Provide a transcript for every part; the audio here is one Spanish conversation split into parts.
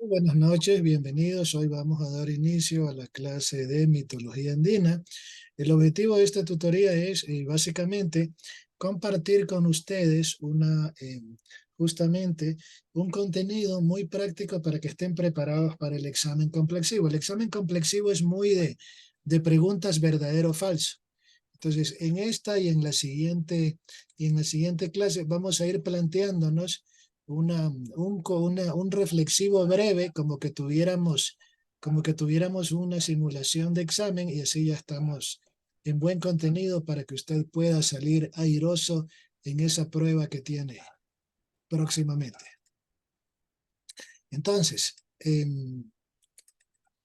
Buenas noches, bienvenidos. Hoy vamos a dar inicio a la clase de mitología andina. El objetivo de esta tutoría es básicamente compartir con ustedes justamente un contenido muy práctico para que estén preparados para el examen complexivo. El examen complexivo es muy de preguntas verdadero o falso. Entonces, en esta y en la siguiente clase vamos a ir planteándonos un reflexivo breve, como que tuviéramos una simulación de examen y así ya estamos en buen contenido para que usted pueda salir airoso en esa prueba que tiene próximamente. Entonces,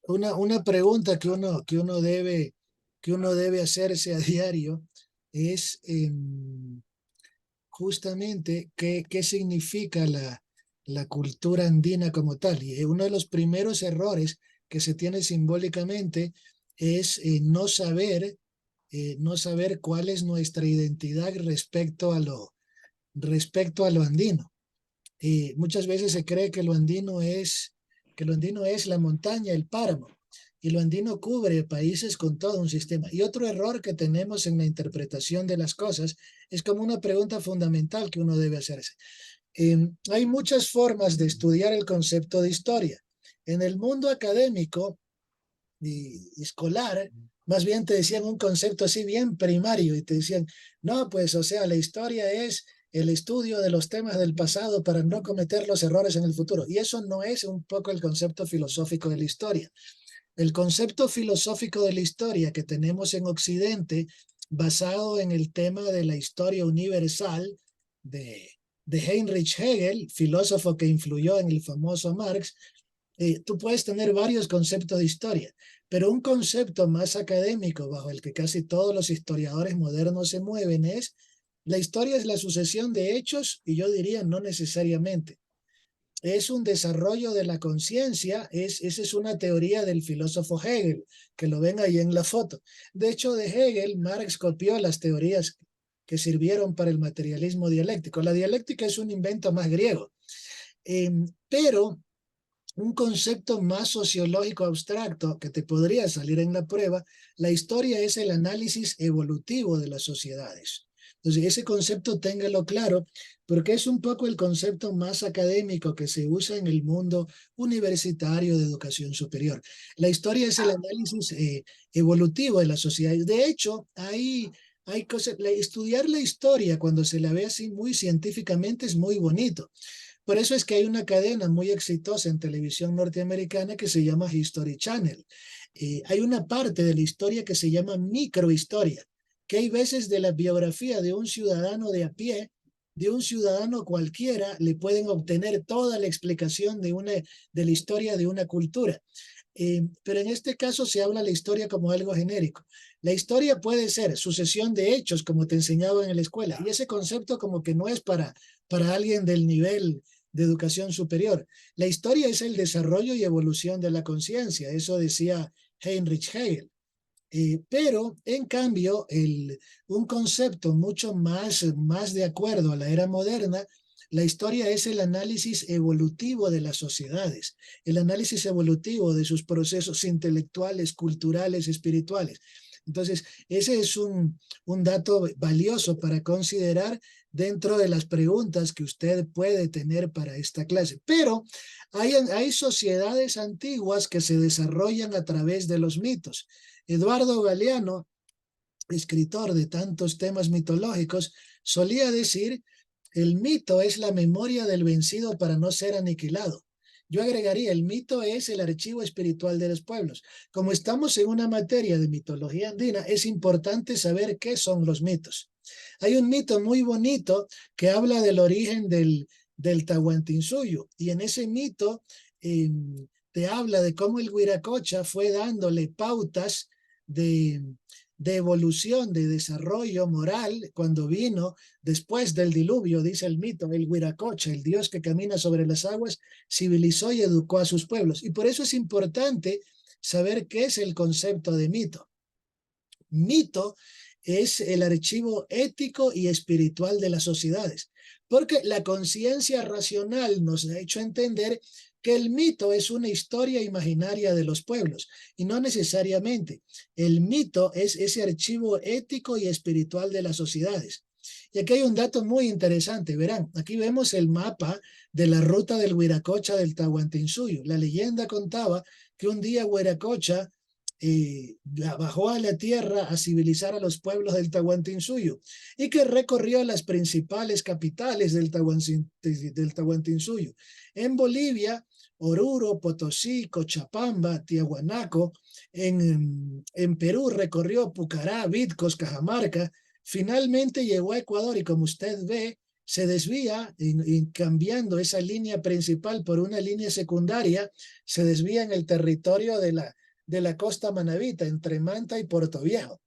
una pregunta que uno debe hacerse a diario es justamente qué significa la cultura andina como tal. Y uno de los primeros errores que se tiene simbólicamente es no saber cuál es nuestra identidad respecto a lo andino. Muchas veces se cree que lo andino es la montaña, el páramo, y lo andino cubre países con todo un sistema. Y otro error que tenemos en la interpretación de las cosas es como una pregunta fundamental que uno debe hacerse. Hay muchas formas de estudiar el concepto de historia. En el mundo académico y escolar, más bien te decían un concepto así bien primario y te decían, no, pues, o sea, la historia es el estudio de los temas del pasado para no cometer los errores en el futuro. Y eso no es un poco el concepto filosófico de la historia. El concepto filosófico de la historia que tenemos en Occidente, basado en el tema de la historia universal de, de Heinrich Hegel, filósofo que influyó en el famoso Marx. Tú puedes tener varios conceptos de historia, pero un concepto más académico bajo el que casi todos los historiadores modernos se mueven es: la historia es la sucesión de hechos, y yo diría no necesariamente. Es un desarrollo de la conciencia. Esa es una teoría del filósofo Hegel, que lo ven ahí en la foto. De hecho, de Hegel, Marx copió las teorías que sirvieron para el materialismo dialéctico. La dialéctica es un invento más griego, pero un concepto más sociológico abstracto que te podría salir en la prueba: la historia es el análisis evolutivo de las sociedades. Entonces, ese concepto téngalo claro, porque es un poco el concepto más académico que se usa en el mundo universitario de educación superior. La historia es el análisis evolutivo de las sociedades. De hecho, hay cosas, estudiar la historia cuando se la ve así muy científicamente es muy bonito. Por eso es que hay una cadena muy exitosa en televisión norteamericana que se llama History Channel. Hay una parte de la historia que se llama microhistoria, que hay veces de la biografía de un ciudadano de a pie, de un ciudadano cualquiera, le pueden obtener toda la explicación de la historia de una cultura. Pero en este caso se habla de la historia como algo genérico. La historia puede ser sucesión de hechos, como te enseñaban en la escuela, y ese concepto como que no es para alguien del nivel de educación superior. La historia es el desarrollo y evolución de la conciencia, eso decía Heinrich Hegel. Pero en cambio, un concepto mucho más de acuerdo a la era moderna: la historia es el análisis evolutivo de las sociedades, el análisis evolutivo de sus procesos intelectuales, culturales, espirituales. Entonces, ese es un dato valioso para considerar dentro de las preguntas que usted puede tener para esta clase. Pero hay sociedades antiguas que se desarrollan a través de los mitos. Eduardo Galeano, escritor de tantos temas mitológicos, solía decir: el mito es la memoria del vencido para no ser aniquilado. Yo agregaría: el mito es el archivo espiritual de los pueblos. Como estamos en una materia de mitología andina, es importante saber qué son los mitos. Hay un mito muy bonito que habla del origen del Tahuantinsuyo, y en ese mito eh, te habla de cómo el Huiracocha fue dándole pautas de, de evolución, de desarrollo moral cuando vino después del diluvio. Dice el mito: el Huiracocha, el dios que camina sobre las aguas, civilizó y educó a sus pueblos. Y por eso es importante saber qué es el concepto de mito. Mito es el archivo ético y espiritual de las sociedades, porque la conciencia racional nos ha hecho entender que el mito es una historia imaginaria de los pueblos, y no necesariamente. El mito es ese archivo ético y espiritual de las sociedades. Y aquí hay un dato muy interesante, verán, aquí vemos el mapa de la ruta del Wiracocha del Tahuantinsuyo. La leyenda contaba que un día Wiracocha bajó a la tierra a civilizar a los pueblos del Tahuantinsuyo y que recorrió las principales capitales del Tahuantinsuyo. En Bolivia, Oruro, Potosí, Cochabamba, Tiahuanaco. En Perú recorrió Pucará, Vitcos, Cajamarca. Finalmente llegó a Ecuador y como usted ve, se desvía cambiando esa línea principal por una línea secundaria, se desvía en el territorio de la costa manabita, entre Manta y Puerto Viejo.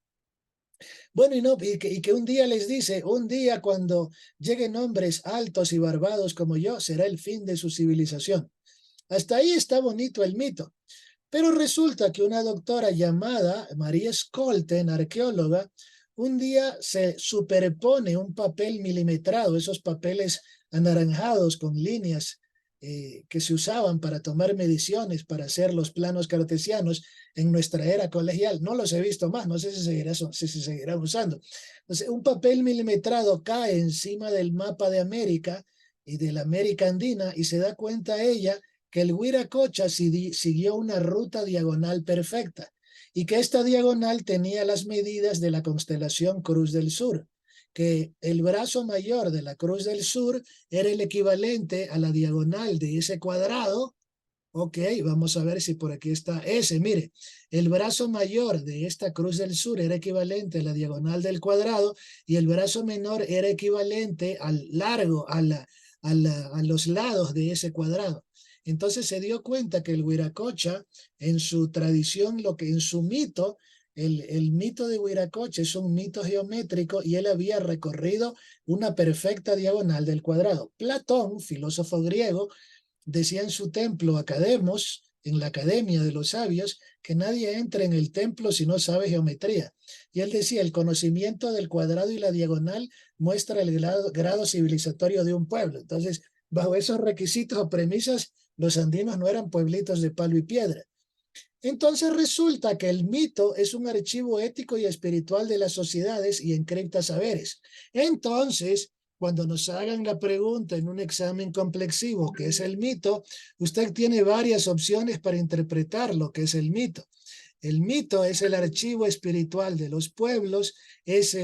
Bueno, y que un día les dice, un día cuando lleguen hombres altos y barbados como yo, será el fin de su civilización. Hasta ahí está bonito el mito. Pero resulta que una doctora llamada María Scholten, arqueóloga, un día se superpone un papel milimetrado, esos papeles anaranjados con líneas que se usaban para tomar mediciones, para hacer los planos cartesianos en nuestra era colegial. No los he visto más, no sé si seguirán usando. Entonces, un papel milimetrado cae encima del mapa de América y de la América andina y se da cuenta ella que el Wiracocha siguió una ruta diagonal perfecta y que esta diagonal tenía las medidas de la constelación Cruz del Sur, que el brazo mayor de la Cruz del Sur era el equivalente a la diagonal de ese cuadrado. Ok, vamos a ver si por aquí está ese. Mire, el brazo mayor de esta Cruz del Sur era equivalente a la diagonal del cuadrado y el brazo menor era equivalente al largo, a los lados de ese cuadrado. Entonces se dio cuenta que el Wiracocha, en su tradición, en su mito, el mito de Wiracocha es un mito geométrico y él había recorrido una perfecta diagonal del cuadrado. Platón, filósofo griego, decía en su templo Academos, en la Academia de los Sabios, que nadie entra en el templo si no sabe geometría. Y él decía, el conocimiento del cuadrado y la diagonal muestra el grado civilizatorio de un pueblo. Entonces, bajo esos requisitos o premisas, los andinos no eran pueblitos de palo y piedra. Entonces resulta que el mito es un archivo ético y espiritual de las sociedades y encripta saberes. Entonces, cuando nos hagan la pregunta en un examen complexivo, ¿qué es el mito? Usted tiene varias opciones para interpretar lo que es el mito. El mito es el archivo espiritual de los pueblos, es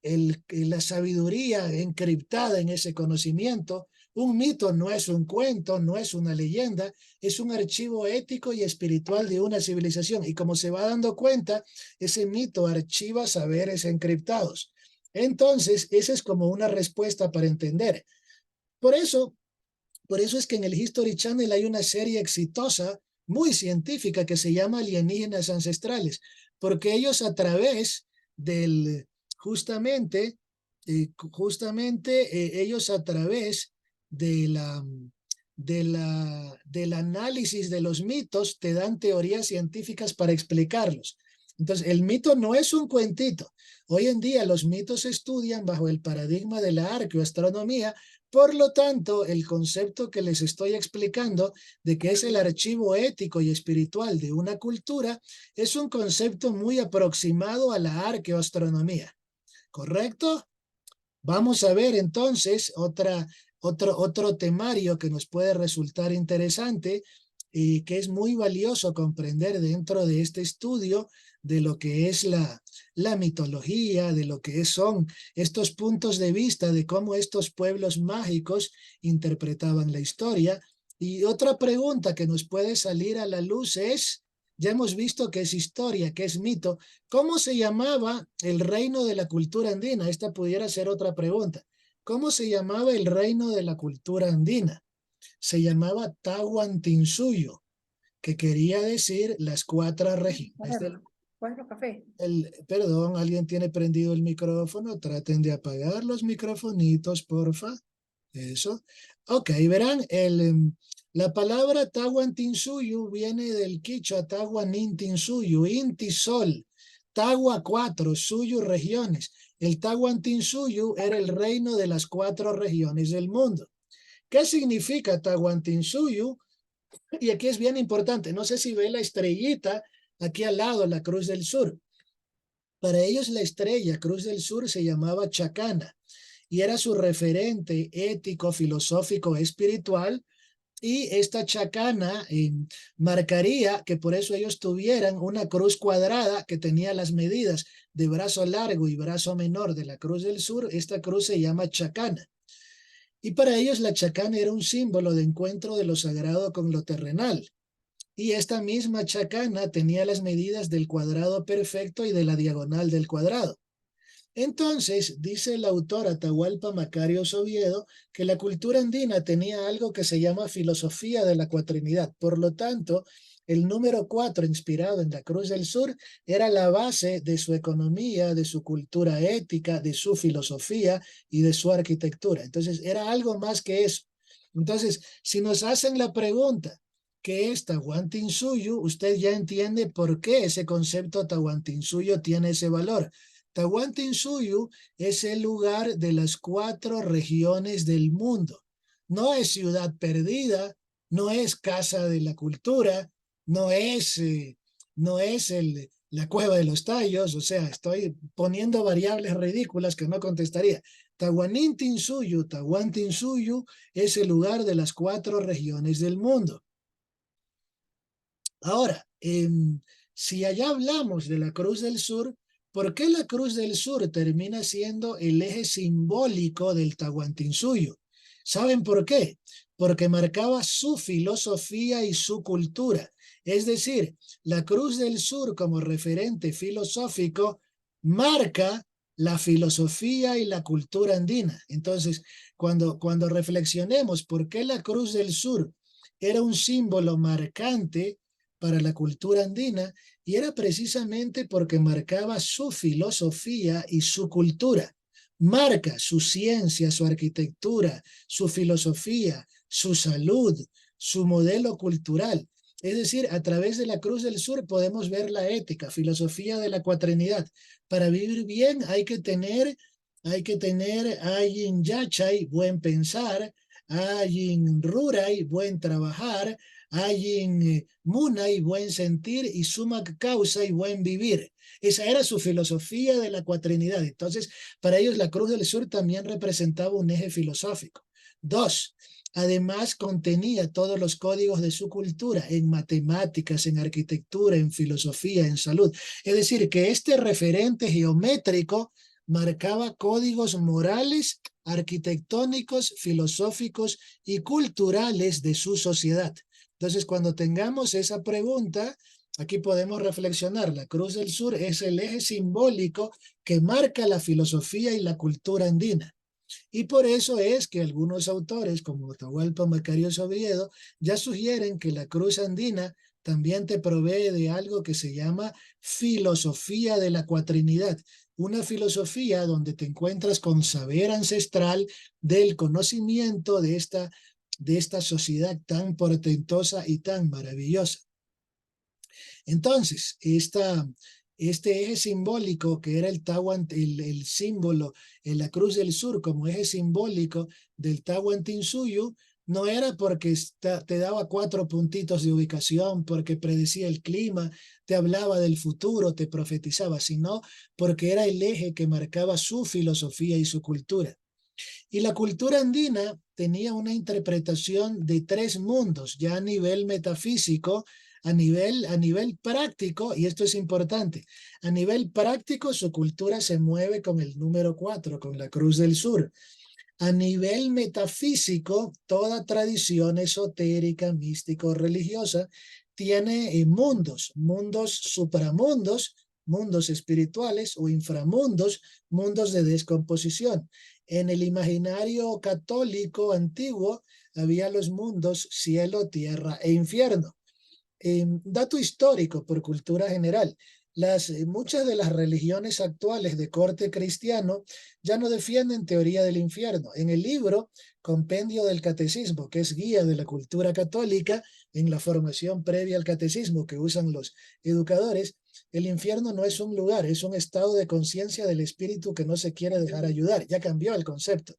la sabiduría encriptada en ese conocimiento. Un mito no es un cuento, no es una leyenda, es un archivo ético y espiritual de una civilización. Y como se va dando cuenta, ese mito archiva saberes encriptados. Entonces, esa es como una respuesta para entender. Por eso es que en el History Channel hay una serie exitosa, muy científica, que se llama Alienígenas Ancestrales, porque ellos a través del, justamente, ellos a través de del análisis de los mitos te dan teorías científicas para explicarlos. Entonces, el mito no es un cuentito. Hoy en día los mitos se estudian bajo el paradigma de la arqueoastronomía. Por lo tanto, el concepto que les estoy explicando de que es el archivo ético y espiritual de una cultura es un concepto muy aproximado a la arqueoastronomía. ¿Correcto? Vamos a ver entonces otro temario que nos puede resultar interesante y que es muy valioso comprender dentro de este estudio de lo que es la mitología, de lo que son estos puntos de vista de cómo estos pueblos mágicos interpretaban la historia. Y otra pregunta que nos puede salir a la luz es, ya hemos visto que es historia, que es mito, ¿cómo se llamaba el reino de la cultura andina? Esta pudiera ser otra pregunta. ¿Cómo se llamaba el reino de la cultura andina? Se llamaba Tahuantinsuyo, que quería decir las cuatro regiones del... Cuatro café. Perdón, alguien tiene prendido el micrófono. Traten de apagar los microfonitos, porfa. Eso. Ok, verán, la palabra Tahuantinsuyo viene del quichua Tahuanintinsuyo, Inti Sol, Tahua 4, Suyu regiones. El Tahuantinsuyo era el reino de las 4 regiones del mundo. ¿Qué significa Tahuantinsuyo? Y aquí es bien importante, no sé si ve la estrellita aquí al lado, la Cruz del Sur. Para ellos la estrella Cruz del Sur se llamaba Chacana y era su referente ético, filosófico, espiritual. Y esta chacana marcaría que por eso ellos tuvieran una cruz cuadrada que tenía las medidas de brazo largo y brazo menor de la Cruz del Sur. Esta cruz se llama chacana. Y para ellos la chacana era un símbolo de encuentro de lo sagrado con lo terrenal. Y esta misma chacana tenía las medidas del cuadrado perfecto y de la diagonal del cuadrado. Entonces, dice el autor Atahualpa Macarios Oviedo que la cultura andina tenía algo que se llama filosofía de la cuatrinidad. Por lo tanto, el número 4, inspirado en la Cruz del Sur, era la base de su economía, de su cultura ética, de su filosofía y de su arquitectura. Entonces, era algo más que eso. Entonces, si nos hacen la pregunta, ¿qué es Tahuantinsuyo? Usted ya entiende por qué ese concepto Tahuantinsuyo tiene ese valor. Tahuantinsuyo es el lugar de las 4 regiones del mundo. No es ciudad perdida, no es casa de la cultura, no es la cueva de los tallos, o sea, estoy poniendo variables ridículas que no contestaría. Tahuantinsuyo es el lugar de las 4 regiones del mundo. Ahora, si allá hablamos de la Cruz del Sur, ¿por qué la Cruz del Sur termina siendo el eje simbólico del Tahuantinsuyo? ¿Saben por qué? Porque marcaba su filosofía y su cultura. Es decir, la Cruz del Sur como referente filosófico marca la filosofía y la cultura andina. Entonces, cuando reflexionemos por qué la Cruz del Sur era un símbolo marcante para la cultura andina, y era precisamente porque marcaba su filosofía y su cultura. Marca su ciencia, su arquitectura, su filosofía, su salud, su modelo cultural. Es decir, a través de la Cruz del Sur podemos ver la ética, filosofía de la cuatrenidad. Para vivir bien hay que tener ayin yachay, buen pensar, ayin ruray, buen trabajar, ayin munay, buen sentir, y sumac causa y buen vivir. Esa era su filosofía de la cuatrinidad. Entonces, para ellos la Cruz del Sur también representaba un eje filosófico. Dos, además contenía todos los códigos de su cultura en matemáticas, en arquitectura, en filosofía, en salud. Es decir, que este referente geométrico marcaba códigos morales, arquitectónicos, filosóficos y culturales de su sociedad. Entonces, cuando tengamos esa pregunta, aquí podemos reflexionar. La Cruz del Sur es el eje simbólico que marca la filosofía y la cultura andina. Y por eso es que algunos autores, como Atahualpa Macarios Oviedo, ya sugieren que la cruz andina también te provee de algo que se llama filosofía de la cuatrinidad. Una filosofía donde te encuentras con saber ancestral del conocimiento de esta sociedad tan portentosa y tan maravillosa. Entonces, este eje simbólico que era el símbolo en la Cruz del Sur como eje simbólico del Tahuantinsuyo, no era porque te daba 4 puntitos de ubicación, porque predecía el clima, te hablaba del futuro, te profetizaba, sino porque era el eje que marcaba su filosofía y su cultura. Y la cultura andina tenía una interpretación de 3 mundos, ya a nivel metafísico, a nivel práctico, y esto es importante, a nivel práctico su cultura se mueve con el número 4, con la Cruz del Sur. A nivel metafísico, toda tradición esotérica, místico, religiosa, tiene mundos supramundos, mundos espirituales o inframundos, mundos de descomposición. En el imaginario católico antiguo había los mundos cielo, tierra e infierno. Dato histórico por cultura general. Muchas de las religiones actuales de corte cristiano ya no defienden teoría del infierno. En el libro Compendio del Catecismo, que es guía de la cultura católica en la formación previa al catecismo que usan los educadores, el infierno no es un lugar, es un estado de conciencia del espíritu que no se quiere dejar ayudar. Ya cambió el concepto.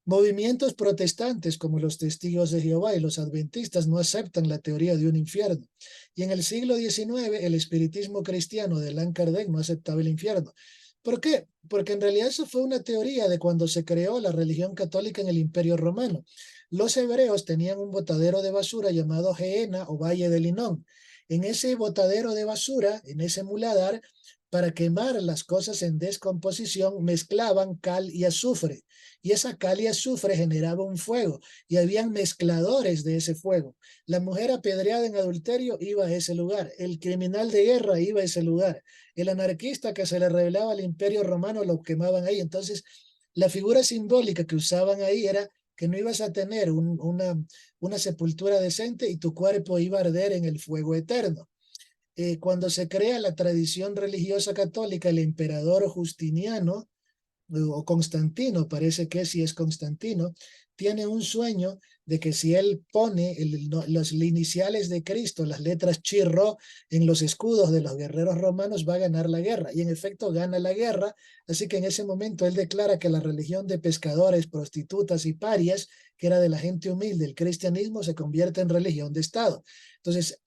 Movimientos protestantes como los Testigos de Jehová y los Adventistas no aceptan la teoría de un infierno. Y en el siglo XIX, el espiritismo cristiano de Allan Kardec no aceptaba el infierno. ¿Por qué? Porque en realidad eso fue una teoría de cuando se creó la religión católica en el Imperio Romano. Los hebreos tenían un botadero de basura llamado Gehenna o Valle del Hinnom. En ese botadero de basura, en ese muladar, para quemar las cosas en descomposición, mezclaban cal y azufre. Y esa cal y azufre generaba un fuego. Y habían mezcladores de ese fuego. La mujer apedreada en adulterio iba a ese lugar. El criminal de guerra iba a ese lugar. El anarquista que se le rebelaba al Imperio Romano lo quemaban ahí. Entonces, la figura simbólica que usaban ahí era que no ibas a tener una sepultura decente y tu cuerpo iba a arder en el fuego eterno. Cuando se crea la tradición religiosa católica, el emperador Justiniano, o Constantino, parece que sí es Constantino, tiene un sueño de que si él pone los iniciales de Cristo, las letras Chi-Rho, en los escudos de los guerreros romanos, va a ganar la guerra. Y en efecto gana la guerra, así que en ese momento él declara que la religión de pescadores, prostitutas y parias, que era de la gente humilde, el cristianismo, se convierte en religión de Estado. Entonces,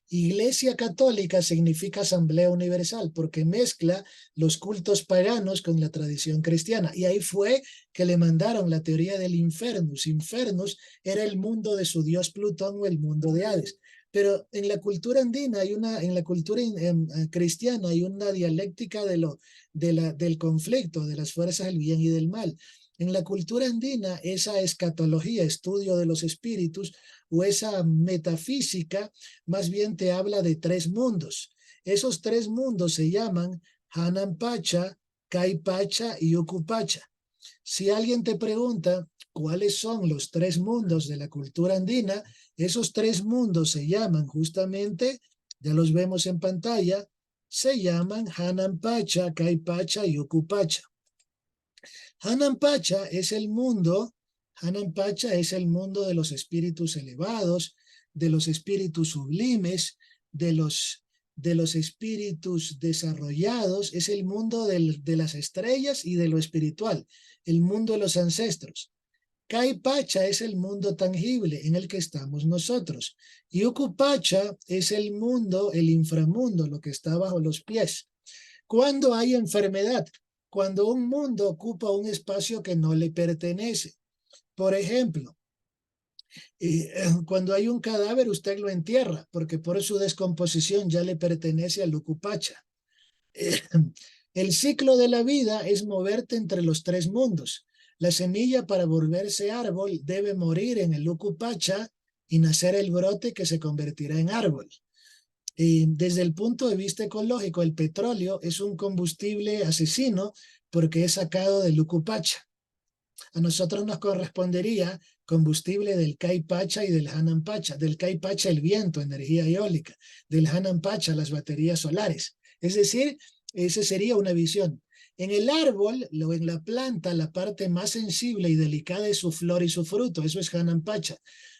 Iglesia Católica significa Asamblea Universal, porque mezcla los cultos paganos con la tradición cristiana. Y ahí fue que le mandaron la teoría del infernus. Infernus era el mundo de su dios Plutón o el mundo de Hades. Pero en la cultura andina en la cultura cristiana hay una dialéctica del conflicto, de las fuerzas del bien y del mal. En la cultura andina, esa escatología, estudio de los espíritus, o esa metafísica, más bien te habla de tres mundos. Esos tres mundos se llaman Hanan Pacha, Kai Pacha y Uku Pacha. Si alguien te pregunta cuáles son los tres mundos de la cultura andina, esos tres mundos se llaman justamente, ya los vemos en pantalla, se llaman Hanan Pacha, Kai Pacha y Uku Pacha. Hanan Pacha es el mundo, Hanan Pacha es el mundo de los espíritus elevados, de los espíritus sublimes, de los espíritus desarrollados, es el mundo de las estrellas y de lo espiritual, el mundo de los ancestros. Kai Pacha es el mundo tangible en el que estamos nosotros. Y Uku Pacha es el mundo, el inframundo, lo que está bajo los pies. ¿Cuándo hay enfermedad? Cuando un mundo ocupa un espacio que no le pertenece. Por ejemplo, cuando hay un cadáver, usted lo entierra, porque por su descomposición ya le pertenece al Uku Pacha. El ciclo de la vida es moverte entre los tres mundos. La semilla para volverse árbol debe morir en el Uku Pacha y nacer el brote que se convertirá en árbol. Desde el punto de vista ecológico, el petróleo es un combustible asesino porque es sacado del Uku Pacha. A nosotros nos correspondería combustible del Kai Pacha y del Hanan Pacha. Del Kai Pacha el viento, energía eólica. Del Hanan Pacha las baterías solares. Es decir, esa sería una visión. En el árbol o en la planta, la parte más sensible y delicada es su flor y su fruto. Eso es Hanan Pacha.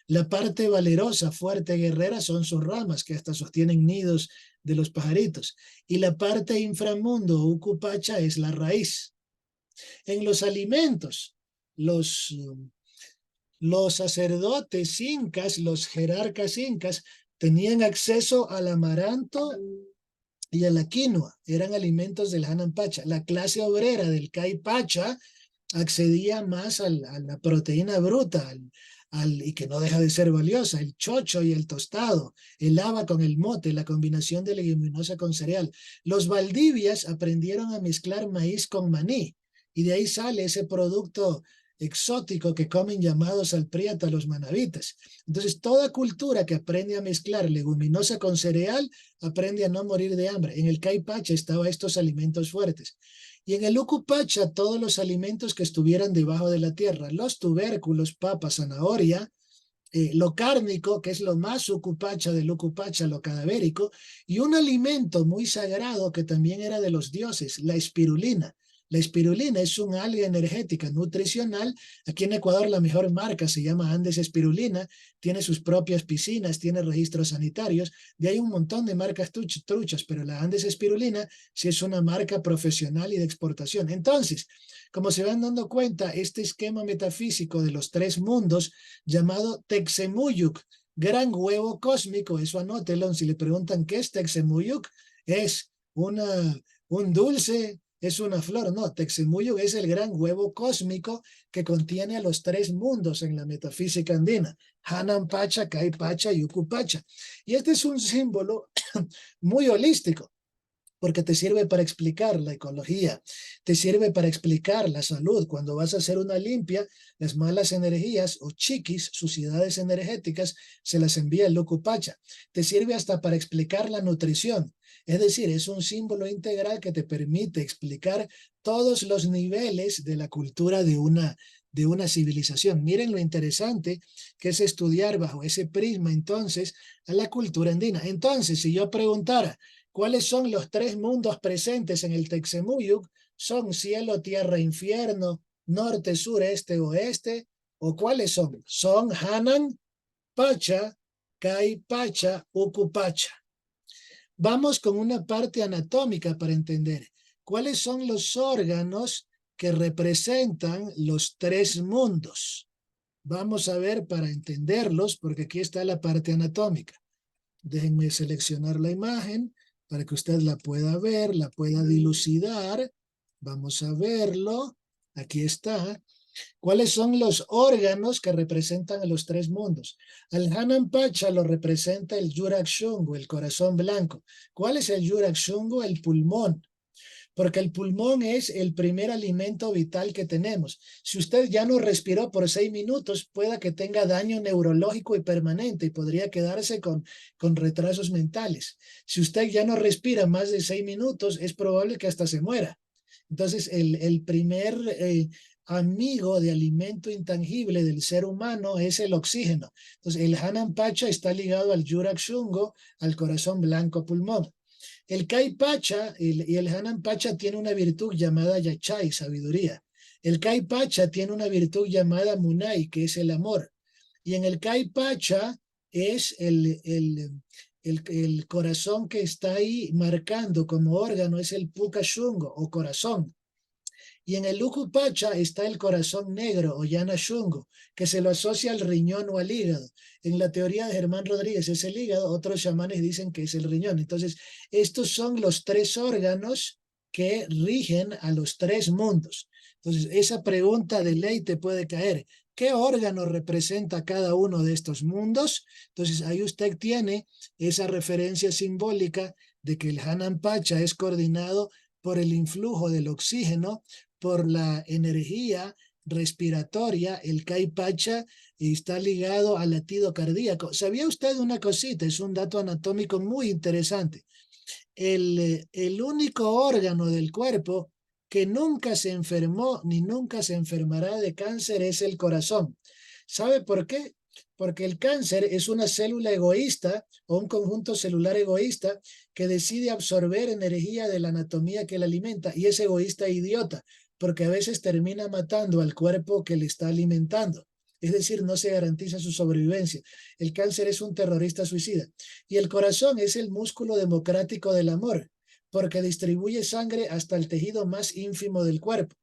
La parte valerosa, fuerte, guerrera son sus ramas que hasta sostienen nidos de los pajaritos. Y la parte inframundo, Uku Pacha, es la raíz. En los alimentos, los sacerdotes incas, los jerarcas incas, tenían acceso al amaranto y a la quinoa. Eran alimentos del Hanan Pacha. La clase obrera del Kai Pacha accedía más a la proteína bruta, y que no deja de ser valiosa, el chocho y el tostado, el haba con el mote, la combinación de leguminosa con cereal. Los Valdivias aprendieron a mezclar maíz con maní, y de ahí sale ese producto exótico que comen llamados alpriata los manabitas. Entonces, toda cultura que aprende a mezclar leguminosa con cereal, aprende a no morir de hambre. En el Kai Pacha estaban estos alimentos fuertes. Y en el Uku Pacha, todos los alimentos que estuvieran debajo de la tierra, los tubérculos, papa, zanahoria, lo cárnico, que es lo más Uku Pacha del Uku Pacha, lo cadavérico, y un alimento muy sagrado que también era de los dioses, la espirulina. La espirulina es un alga energética nutricional. Aquí en Ecuador la mejor marca se llama Andes Espirulina, tiene sus propias piscinas, tiene registros sanitarios, de ahí un montón de marcas truchas, pero la Andes Espirulina sí es una marca profesional y de exportación. Entonces, como se van dando cuenta, este esquema metafísico de los tres mundos llamado Texemuyuk, gran huevo cósmico, eso anótelo, si le preguntan qué es Texemuyuk, es un dulce, es una flor, no, Texemuyuk es el gran huevo cósmico que contiene a los tres mundos en la metafísica andina, Hanan Pacha, Kai Pacha y Uku Pacha. Y este es un símbolo muy holístico, porque te sirve para explicar la ecología, te sirve para explicar la salud. Cuando vas a hacer una limpia, las malas energías o chiquis, suciedades energéticas, se las envía el Lucupacha. Te sirve hasta para explicar la nutrición. Es decir, es un símbolo integral que te permite explicar todos los niveles de la cultura de una civilización. Miren lo interesante que es estudiar bajo ese prisma entonces a la cultura andina. Entonces, si yo preguntara, ¿cuáles son los tres mundos presentes en el Texemuyuk? ¿Son cielo, tierra, infierno, norte, sur, este, oeste? ¿O cuáles son? Son Hanan, Pacha, Kai, Pacha, Uku, Pacha. Vamos con una parte anatómica para entender. ¿Cuáles son los órganos que representan los tres mundos? Vamos a ver para entenderlos, porque aquí está la parte anatómica. Déjenme seleccionar la imagen para que usted la pueda ver, la pueda dilucidar. Vamos a verlo. Aquí está. ¿Cuáles son los órganos que representan a los tres mundos? Al Hanan Pacha lo representa el Yurak Shungu, el corazón blanco. ¿Cuál es el Yurak Shungu? El pulmón. Porque el pulmón es el primer alimento vital que tenemos. Si usted ya no respiró por 6 minutos, pueda que tenga daño neurológico y permanente y podría quedarse con retrasos mentales. Si usted ya no respira más de 6 minutos, es probable que hasta se muera. Entonces, el primer amigo de alimento intangible del ser humano es el oxígeno. Entonces, el Hanan Pacha está ligado al Yurak Shungo, al corazón blanco pulmón. El Kai Pacha y el Hanan Pacha tiene una virtud llamada Yachai, sabiduría. El Kai Pacha tiene una virtud llamada Munai, que es el amor. Y en el Kai Pacha es el corazón que está ahí marcando como órgano, es el Puka Shungo o corazón. Y en el Uku Pacha está el corazón negro o Yana Shungo, que se lo asocia al riñón o al hígado. En la teoría de Germán Rodríguez es el hígado, otros chamanes dicen que es el riñón. Entonces, estos son los tres órganos que rigen a los tres mundos. Entonces, esa pregunta de ley te puede caer. ¿Qué órgano representa cada uno de estos mundos? Entonces, ahí usted tiene esa referencia simbólica de que el Hanan Pacha es coordinado por el influjo del oxígeno, por la energía respiratoria. El Kai Pacha está ligado al latido cardíaco. ¿Sabía usted una cosita? Es un dato anatómico muy interesante. El único órgano del cuerpo que nunca se enfermó ni nunca se enfermará de cáncer es el corazón. ¿Sabe por qué? Porque el cáncer es una célula egoísta o un conjunto celular egoísta que decide absorber energía de la anatomía que la alimenta, y es egoísta e idiota, porque a veces termina matando al cuerpo que le está alimentando. Es decir, no se garantiza su sobrevivencia. El cáncer es un terrorista suicida. Y el corazón es el músculo democrático del amor, porque distribuye sangre hasta el tejido más ínfimo del cuerpo.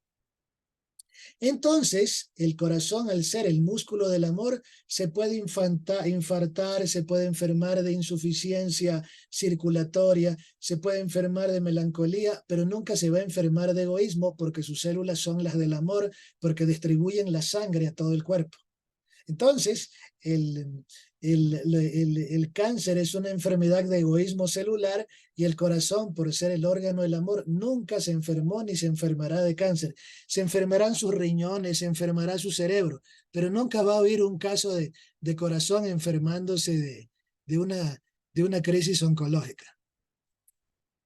Entonces, el corazón, al ser el músculo del amor, se puede infartar, se puede enfermar de insuficiencia circulatoria, se puede enfermar de melancolía, pero nunca se va a enfermar de egoísmo porque sus células son las del amor, porque distribuyen la sangre a todo el cuerpo. Entonces, el cáncer es una enfermedad de egoísmo celular, y el corazón, por ser el órgano del amor, nunca se enfermó ni se enfermará de cáncer. Se enfermarán sus riñones, se enfermará su cerebro, pero nunca va a haber un caso de corazón enfermándose de una crisis oncológica.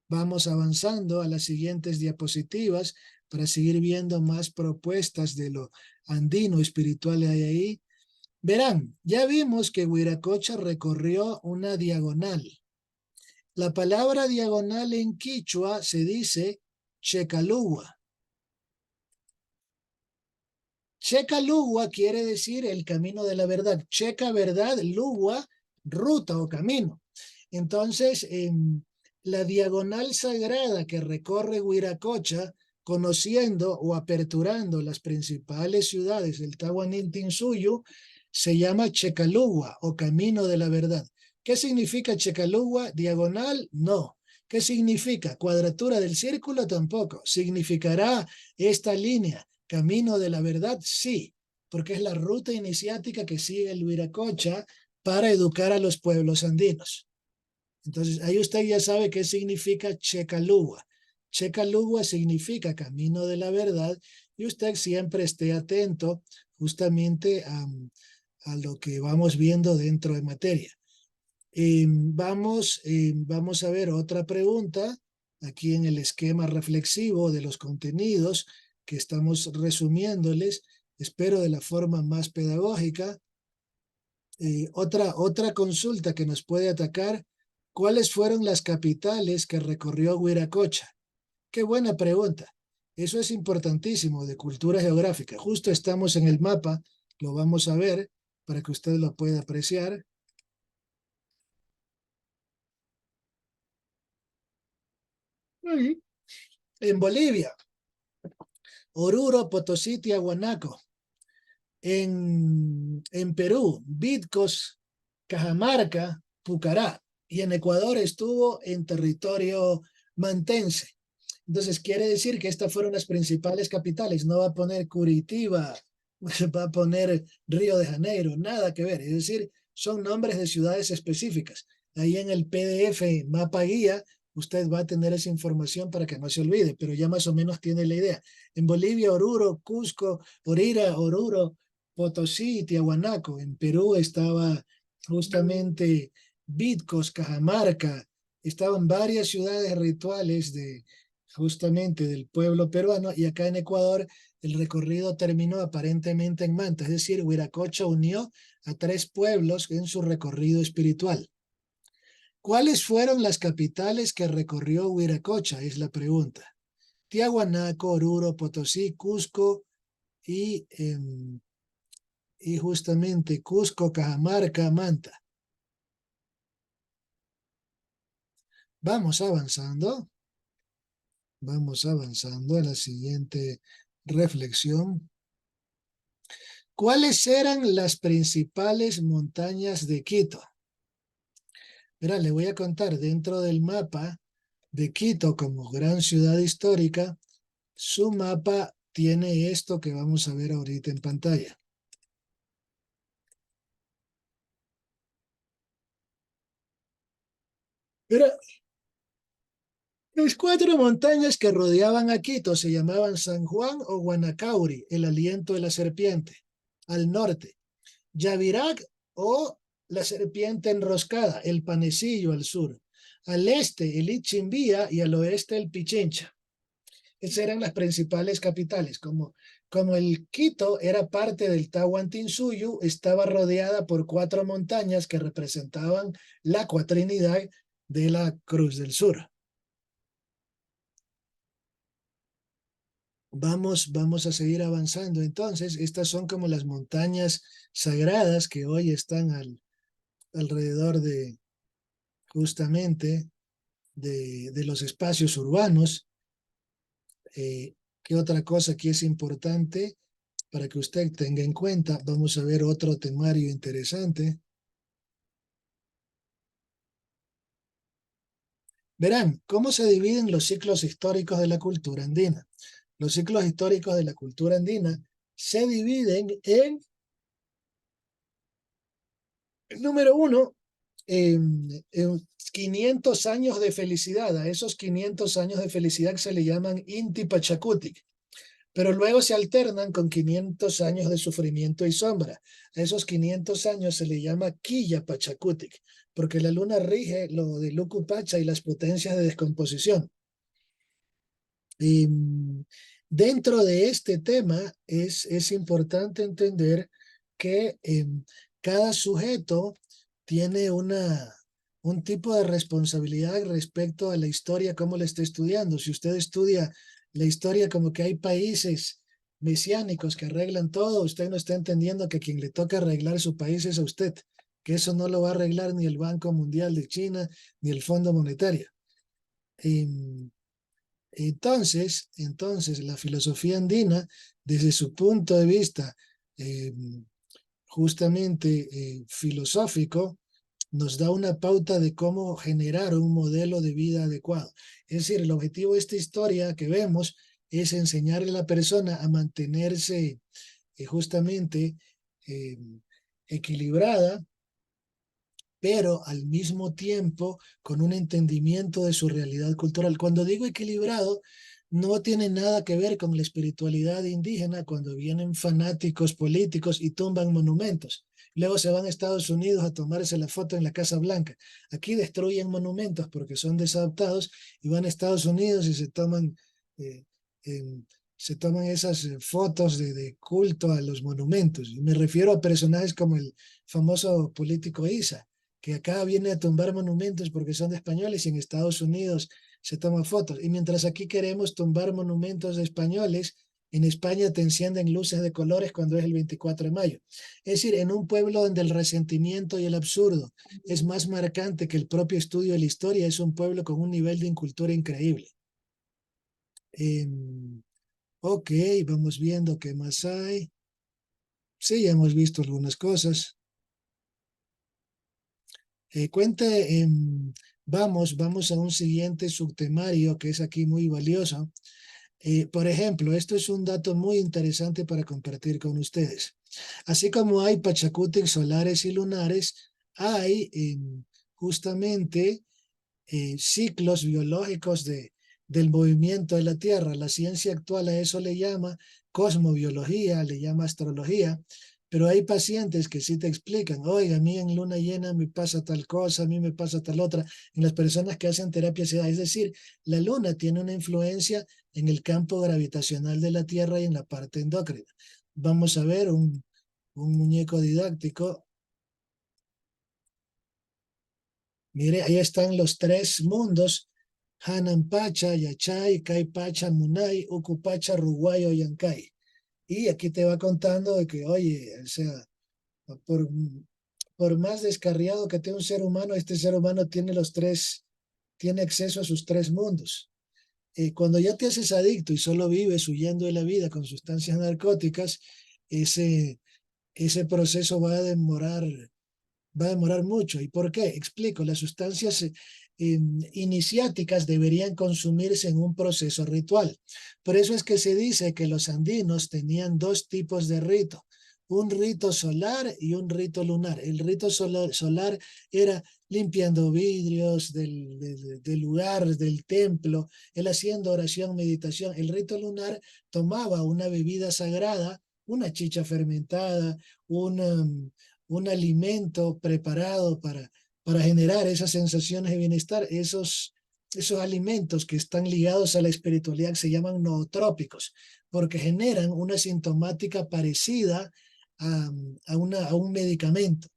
Vamos avanzando a las siguientes diapositivas para seguir viendo más propuestas de lo andino espiritual que hay ahí. Verán, ya vimos que Huiracocha recorrió una diagonal. La palabra diagonal en quichua se dice checalúa. Checa Lugua quiere decir el camino de la verdad. Checa verdad, Lugua, ruta o camino. Entonces, la diagonal sagrada que recorre Huiracocha, conociendo o aperturando las principales ciudades del Tahuantinsuyo, se llama Checalugua o camino de la verdad. ¿Qué significa Checalugua? Diagonal, no. ¿Qué significa? Cuadratura del círculo, tampoco. ¿Significará esta línea camino de la verdad? Sí, porque es la ruta iniciática que sigue el Huiracocha para educar a los pueblos andinos. Entonces, ahí usted ya sabe qué significa Checalugua. Checalugua significa camino de la verdad y usted siempre esté atento justamente a lo que vamos viendo dentro de materia. Vamos a ver otra pregunta aquí en el esquema reflexivo de los contenidos que estamos resumiéndoles, espero de la forma más pedagógica. Otra consulta que nos puede atacar, ¿cuáles fueron las capitales que recorrió Huiracocha? Qué buena pregunta. Eso es importantísimo de cultura geográfica. Justo estamos en el mapa, lo vamos a ver para que usted lo pueda apreciar. En Bolivia, Oruro, Potosí, Tiahuanaco. En Perú, Vitcos, Cajamarca, Pucará. Y en Ecuador estuvo en territorio mantense. Entonces quiere decir que estas fueron las principales capitales. No va a poner Curitiba, va a poner Río de Janeiro, nada que ver. Es decir, son nombres de ciudades específicas. Ahí en el PDF mapa guía, usted va a tener esa información para que no se olvide, pero ya más o menos tiene la idea. En Bolivia, Oruro, Cusco, Orira, Oruro, Potosí y Tiahuanaco. En Perú estaba justamente Vitcos, Cajamarca. Estaban varias ciudades rituales de justamente del pueblo peruano, y acá en Ecuador el recorrido terminó aparentemente en Manta, es decir, Huiracocha unió a 3 pueblos en su recorrido espiritual. ¿Cuáles fueron las capitales que recorrió Huiracocha? Es la pregunta. Tiahuanaco, Oruro, Potosí, Cusco y justamente Cusco, Cajamarca, Manta. Vamos avanzando. Vamos avanzando a la siguiente reflexión. ¿Cuáles eran las principales montañas de Quito? Mira, le voy a contar dentro del mapa de Quito como gran ciudad histórica. Su mapa tiene esto que vamos a ver ahorita en pantalla. Mira, las 4 montañas que rodeaban a Quito se llamaban San Juan o Guanacauri, el aliento de la serpiente. Al norte, Yavirac o la serpiente enroscada, el panecillo al sur. Al este, el Ichimbía, y al oeste, el Pichincha. Esas eran las principales capitales. Como el Quito era parte del Tahuantinsuyo, estaba rodeada por 4 montañas que representaban la cuatrinidad de la Cruz del Sur. Vamos a seguir avanzando. Entonces, estas son como las montañas sagradas que hoy están alrededor de justamente de los espacios urbanos. ¿Qué otra cosa aquí es importante para que usted tenga en cuenta? Vamos a ver otro temario interesante. Verán, ¿cómo se dividen los ciclos históricos de la cultura andina? Los ciclos históricos de la cultura andina se dividen en, número uno, en 500 años de felicidad. A esos 500 años de felicidad se le llaman Inti Pachacutic, pero luego se alternan con 500 años de sufrimiento y sombra. A esos 500 años se le llama Quilla Pachacutic, porque la luna rige lo de Lucupacha y las potencias de descomposición. Y dentro de este tema es importante entender que cada sujeto tiene un tipo de responsabilidad respecto a la historia, cómo la está estudiando. Si usted estudia la historia como que hay países mesiánicos que arreglan todo, usted no está entendiendo que quien le toca arreglar su país es a usted, que eso no lo va a arreglar ni el Banco Mundial de China, ni el Fondo Monetario. Em, entonces, la filosofía andina, desde su punto de vista justamente filosófico, nos da una pauta de cómo generar un modelo de vida adecuado. Es decir, el objetivo de esta historia que vemos es enseñarle a la persona a mantenerse justamente eh, equilibrada, pero al mismo tiempo con un entendimiento de su realidad cultural. Cuando digo equilibrado, no tiene nada que ver con la espiritualidad indígena cuando vienen fanáticos políticos y tumban monumentos. Luego se van a Estados Unidos a tomarse la foto en la Casa Blanca. Aquí destruyen monumentos porque son desadaptados y van a Estados Unidos y eh, se toman esas fotos de culto a los monumentos. Y me refiero a personajes como el famoso político Isa, que acá viene a tumbar monumentos porque son de españoles y en Estados Unidos se toman fotos. Y mientras aquí queremos tumbar monumentos de españoles, en España te encienden luces de colores cuando es el 24 de mayo. Es decir, en un pueblo donde el resentimiento y el absurdo es más marcante que el propio estudio de la historia, es un pueblo con un nivel de incultura increíble. Eh, ok, vamos viendo qué más hay. Sí, ya hemos visto algunas cosas. Cuente, vamos a un siguiente subtemario que es aquí muy valioso. Por ejemplo, esto es un dato muy interesante para compartir con ustedes. Así como hay Pachacutic solares y lunares, hay justamente ciclos biológicos del movimiento de la Tierra. La ciencia actual a eso le llama cosmobiología, le llama astrología, pero hay pacientes que sí te explican, oiga, a mí en luna llena me pasa tal cosa, a mí me pasa tal otra, en las personas que hacen terapia se da. Es decir, la luna tiene una influencia en el campo gravitacional de la Tierra y en la parte endocrina. Vamos a ver un muñeco didáctico. Mire, ahí están los tres mundos: Hanan Pacha, Yachay, Kai Pacha, Munay, Ucupacha, Ruguayo, Yancay. Y aquí te va contando de que, oye, o sea, por, por más descarriado que tenga un ser humano, este ser humano tiene los tres, tiene acceso a sus tres mundos. Cuando ya te haces adicto y solo vives huyendo de la vida con sustancias narcóticas, ese, ese proceso va a demorar mucho. ¿Y por qué? Explico, las sustancias iniciáticas deberían consumirse en un proceso ritual. Por eso es que se dice que los andinos tenían dos tipos de rito: un rito solar y un rito lunar. El rito solar era limpiando vidrios del lugar, del templo, él haciendo oración, meditación. El rito lunar tomaba una bebida sagrada, una chicha fermentada, una un alimento preparado para generar esas sensaciones de bienestar. Esos alimentos que están ligados a la espiritualidad se llaman nootrópicos, porque generan una sintomática parecida a un medicamento.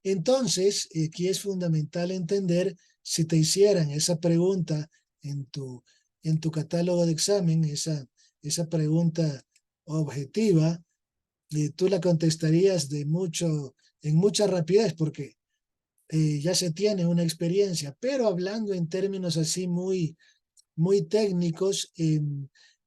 Entonces, aquí es fundamental entender, si te hicieran esa pregunta en tu catálogo de examen, esa pregunta objetiva, tú la contestarías en mucha rapidez porque ya se tiene una experiencia, pero hablando en términos así muy técnicos,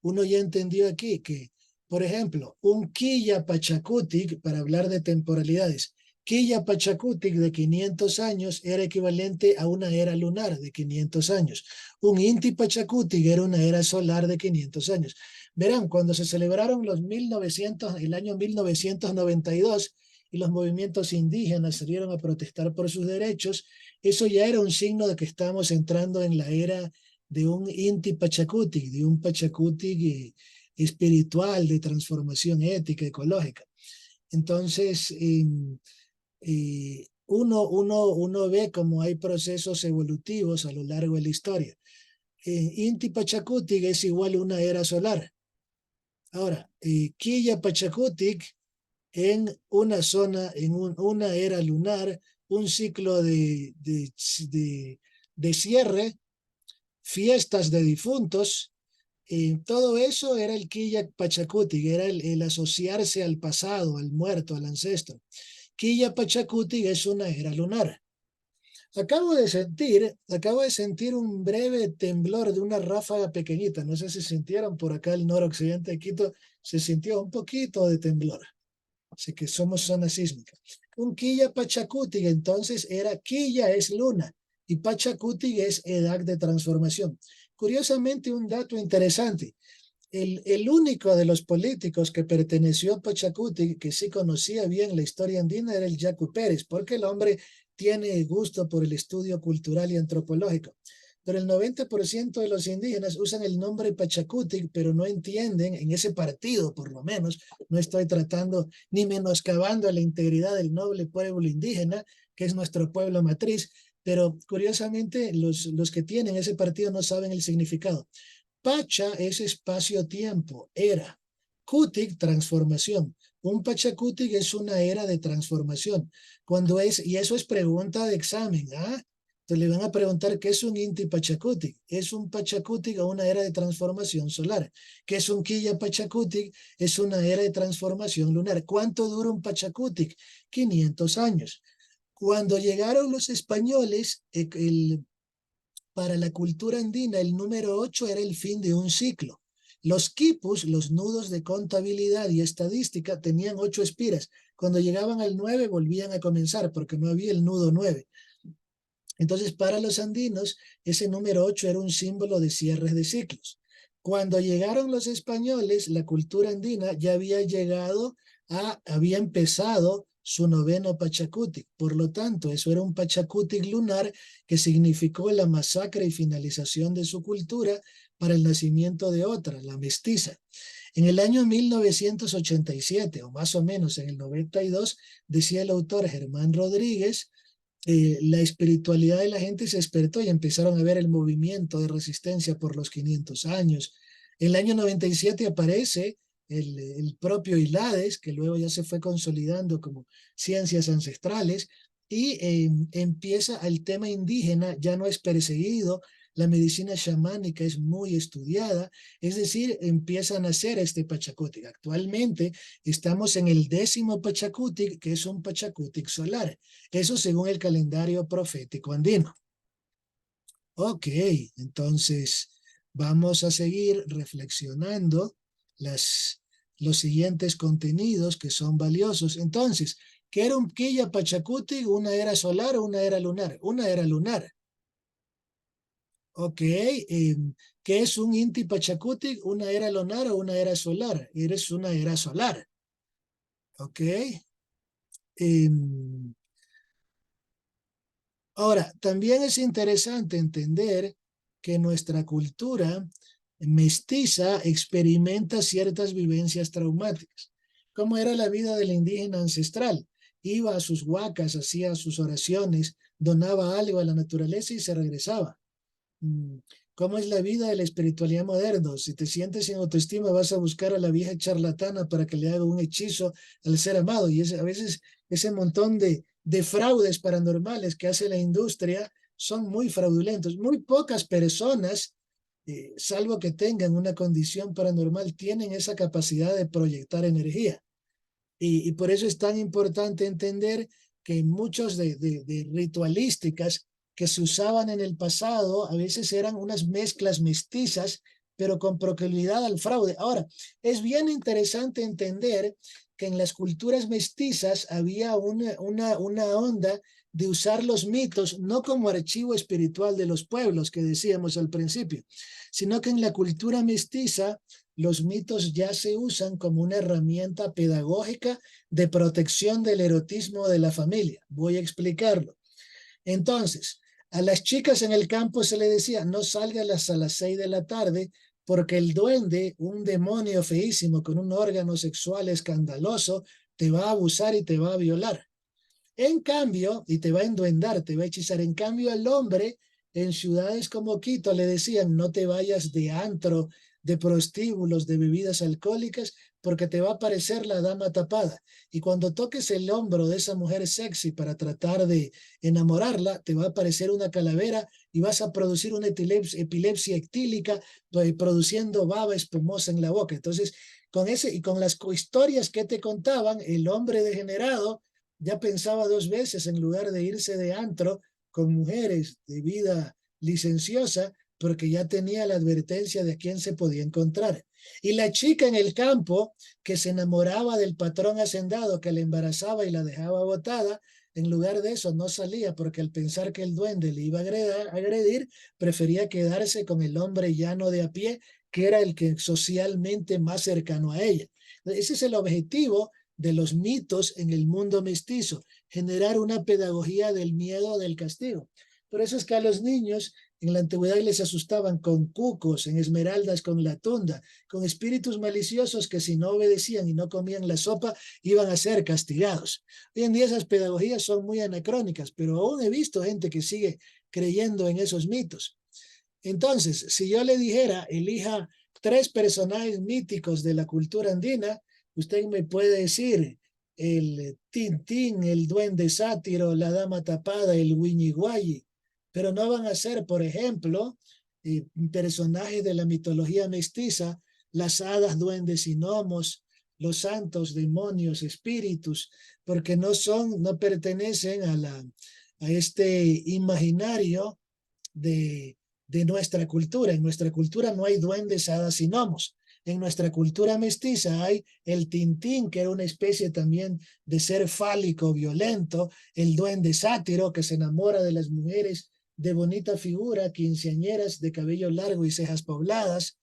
uno ya entendió aquí que, por ejemplo, un Quilla Pachacutic, para hablar de temporalidades, Quilla Pachacutic de 500 años era equivalente a una era lunar de 500 años. Un Inti Pachacutic era una era solar de 500 años. Verán, cuando se celebraron el año 1992 y los movimientos indígenas salieron a protestar por sus derechos, eso ya era un signo de que estamos entrando en la era de un Inti Pachacutic, de un Pachacutic espiritual, de transformación ética, ecológica. Entonces, uno ve cómo hay procesos evolutivos a lo largo de la historia. Inti Pachacutic es igual a una era solar. Ahora, Quilla Pachacutic en una zona, una era lunar, un ciclo de cierre, fiestas de difuntos, Todo eso era el Quilla Pachacuti, era el asociarse al pasado, al muerto, al ancestro. Quilla Pachacuti es una era lunar. Acabo de sentir un breve temblor de una ráfaga pequeñita. No sé si sintieron por acá el noroccidente de Quito, se sintió un poquito de temblor. Así que somos zona sísmica. Un Quilla Pachacuti, entonces era Quilla es luna y Pachacuti es edad de transformación. Curiosamente, un dato interesante. El único de los políticos que perteneció a Pachacuti, que sí conocía bien la historia andina, era el Yacu Pérez, porque el hombre tiene gusto por el estudio cultural y antropológico. Pero el 90% de los indígenas usan el nombre Pachacuti, pero no entienden, en ese partido por lo menos, no estoy tratando ni menoscabando la integridad del noble pueblo indígena, que es nuestro pueblo matriz, pero curiosamente los que tienen ese partido no saben el significado. Pacha es espacio-tiempo, era. Kutik, transformación. Un Pachakutik es una era de transformación. Y eso es pregunta de examen, ¿ah? Entonces le van a preguntar qué es un Inti Pachakutik. Es un Pachakutik o una era de transformación solar. ¿Qué es un Quilla Pachakutik? Es una era de transformación lunar. ¿Cuánto dura un Pachakutik? 500 años. Cuando llegaron los españoles, para la cultura andina, el número 8 era el fin de un ciclo. Los quipus, los nudos de contabilidad y estadística, tenían 8 espiras. Cuando llegaban al 9 volvían a comenzar porque no había el nudo 9. Entonces, para los andinos, ese número 8 era un símbolo de cierres de ciclos. Cuando llegaron los españoles, la cultura andina ya había empezado su noveno Pachacutic. Por lo tanto, eso era un Pachacutic lunar que significó la masacre y finalización de su cultura para el nacimiento de otra, la mestiza. En el año 1987, o más o menos en el 92, decía el autor Germán Rodríguez, la espiritualidad de la gente se despertó y empezaron a ver el movimiento de resistencia por los 500 años. En el año 97 aparece el propio Hilades, que luego ya se fue consolidando como ciencias ancestrales, y empieza el tema indígena, ya no es perseguido, la medicina chamánica es muy estudiada, es decir, empieza a nacer este Pachacutic. Actualmente estamos en el 10º Pachacutic, que es un Pachacutic solar. Eso según el calendario profético andino. Ok, entonces vamos a seguir reflexionando los siguientes contenidos que son valiosos. Entonces, ¿qué era un Quilla Pachacutic? ¿Una era solar o una era lunar? Una era lunar. Ok, ¿qué es un Inti Pachacutic? ¿Una era lunar o una era solar? Eres una era solar. Ok. Ahora, también es interesante entender que nuestra cultura mestiza experimenta ciertas vivencias traumáticas. ¿Cómo era la vida del indígena ancestral? Iba a sus huacas, hacía sus oraciones, donaba algo a la naturaleza y se regresaba. ¿Cómo es la vida de la espiritualidad moderna? Si te sientes sin autoestima, vas a buscar a la vieja charlatana para que le haga un hechizo al ser amado. Y a veces ese montón de fraudes paranormales que hace la industria son muy fraudulentos. Muy pocas personas, salvo que tengan una condición paranormal, tienen esa capacidad de proyectar energía. Y por eso es tan importante entender que muchos de ritualísticas que se usaban en el pasado a veces eran unas mezclas mestizas, pero con proclividad al fraude. Ahora, es bien interesante entender que en las culturas mestizas había una onda de usar los mitos no como archivo espiritual de los pueblos que decíamos al principio, sino que en la cultura mestiza los mitos ya se usan como una herramienta pedagógica de protección del erotismo de la familia. Voy a explicarlo. Entonces, a las chicas en el campo se le decía, no salgas a las 6 de la tarde porque el duende, un demonio feísimo con un órgano sexual escandaloso, te va a abusar y te va a violar. En cambio, y te va a enduendar, te va a hechizar. En cambio, al hombre en ciudades como Quito le decían, no te vayas de antro de prostíbulos, de bebidas alcohólicas, porque te va a aparecer la dama tapada. Y cuando toques el hombro de esa mujer sexy para tratar de enamorarla, te va a aparecer una calavera y vas a producir una epilepsia etílica, produciendo baba espumosa en la boca. Entonces, con ese y con las historias que te contaban, el hombre degenerado ya pensaba dos veces en lugar de irse de antro con mujeres de vida licenciosa, porque ya tenía la advertencia de a quién se podía encontrar. Y la chica en el campo que se enamoraba del patrón hacendado que la embarazaba y la dejaba botada, en lugar de eso no salía porque al pensar que el duende le iba a agredir, prefería quedarse con el hombre llano de a pie, que era el que socialmente más cercano a ella. Ese es el objetivo de los mitos en el mundo mestizo, generar una pedagogía del miedo, del castigo. Por eso es que a los niños en la antigüedad les asustaban con cucos, en esmeraldas con la tunda, con espíritus maliciosos que si no obedecían y no comían la sopa iban a ser castigados. Hoy en día esas pedagogías son muy anacrónicas, pero aún he visto gente que sigue creyendo en esos mitos. Entonces, si yo le dijera, elija 3 personajes míticos de la cultura andina, usted me puede decir el Tintín, el Duende Sátiro, la Dama Tapada, el Wiñiguayi, pero no van a ser, por ejemplo, personajes de la mitología mestiza, las hadas, duendes y gnomos, los santos, demonios, espíritus, porque no pertenecen a este imaginario de, de nuestra cultura. En nuestra cultura no hay duendes, hadas y gnomos. En nuestra cultura mestiza hay el Tintín, que era una especie también de ser fálico, violento, el duende sátiro, que se enamora de las mujeres de bonita figura, quinceañeras de cabello largo y cejas pobladas,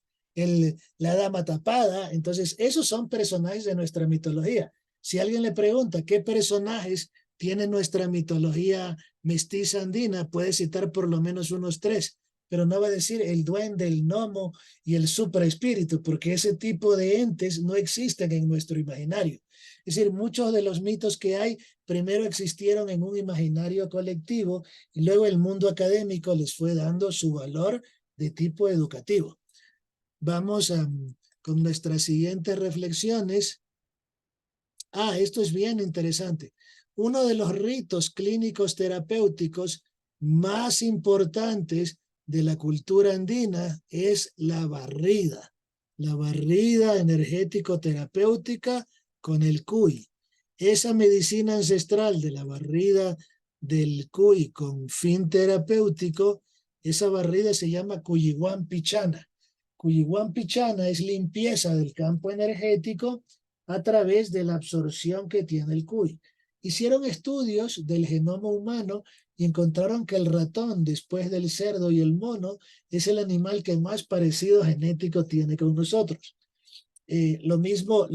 la dama tapada. Entonces, esos son personajes de nuestra mitología. Si alguien le pregunta qué personajes tiene nuestra mitología mestiza andina, puede citar por lo menos unos 3, pero no va a decir el duende, el gnomo y el supraespíritu, porque ese tipo de entes no existen en nuestro imaginario. Es decir, muchos de los mitos que hay primero existieron en un imaginario colectivo y luego el mundo académico les fue dando su valor de tipo educativo. Vamos con nuestras siguientes reflexiones. Esto es bien interesante. Uno de los ritos clínicos terapéuticos más importantes de la cultura andina es la barrida energético-terapéutica con el cuy. Esa medicina ancestral de la barrida del cuy con fin terapéutico, esa barrida se llama Cuyiguan Pichana. Cuyiguan Pichana es limpieza del campo energético a través de la absorción que tiene el cuy. Hicieron estudios del genoma humano y encontraron que el ratón, después del cerdo y el mono, es el animal que más parecido genético tiene con nosotros. Lo mismo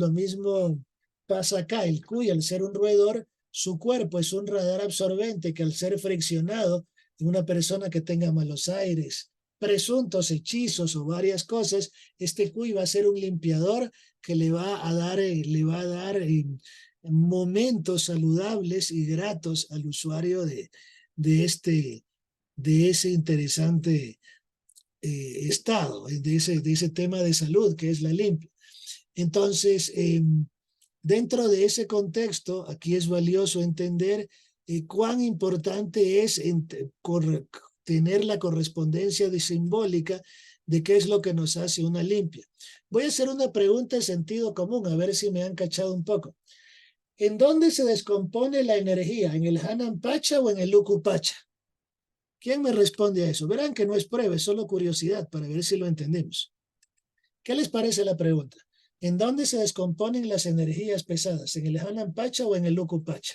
pasa acá. El cuy, al ser un roedor, su cuerpo es un radar absorbente que al ser friccionado en una persona que tenga malos aires, presuntos hechizos o varias cosas, este cuy va a ser un limpiador que le va a dar momentos saludables y gratos al usuario de, este, de ese interesante estado, de ese tema de salud que es la limpia. Entonces, dentro de ese contexto, aquí es valioso entender cuán importante es tener la correspondencia simbólica de qué es lo que nos hace una limpia. Voy a hacer una pregunta de sentido común, a ver si me han cachado un poco. ¿En dónde se descompone la energía? ¿En el Hanan Pacha o en el Luku Pacha? ¿Quién me responde a eso? Verán que no es prueba, es solo curiosidad para ver si lo entendemos. ¿Qué les parece la pregunta? ¿En dónde se descomponen las energías pesadas? ¿En el Hanan Pacha o en el Luku Pacha?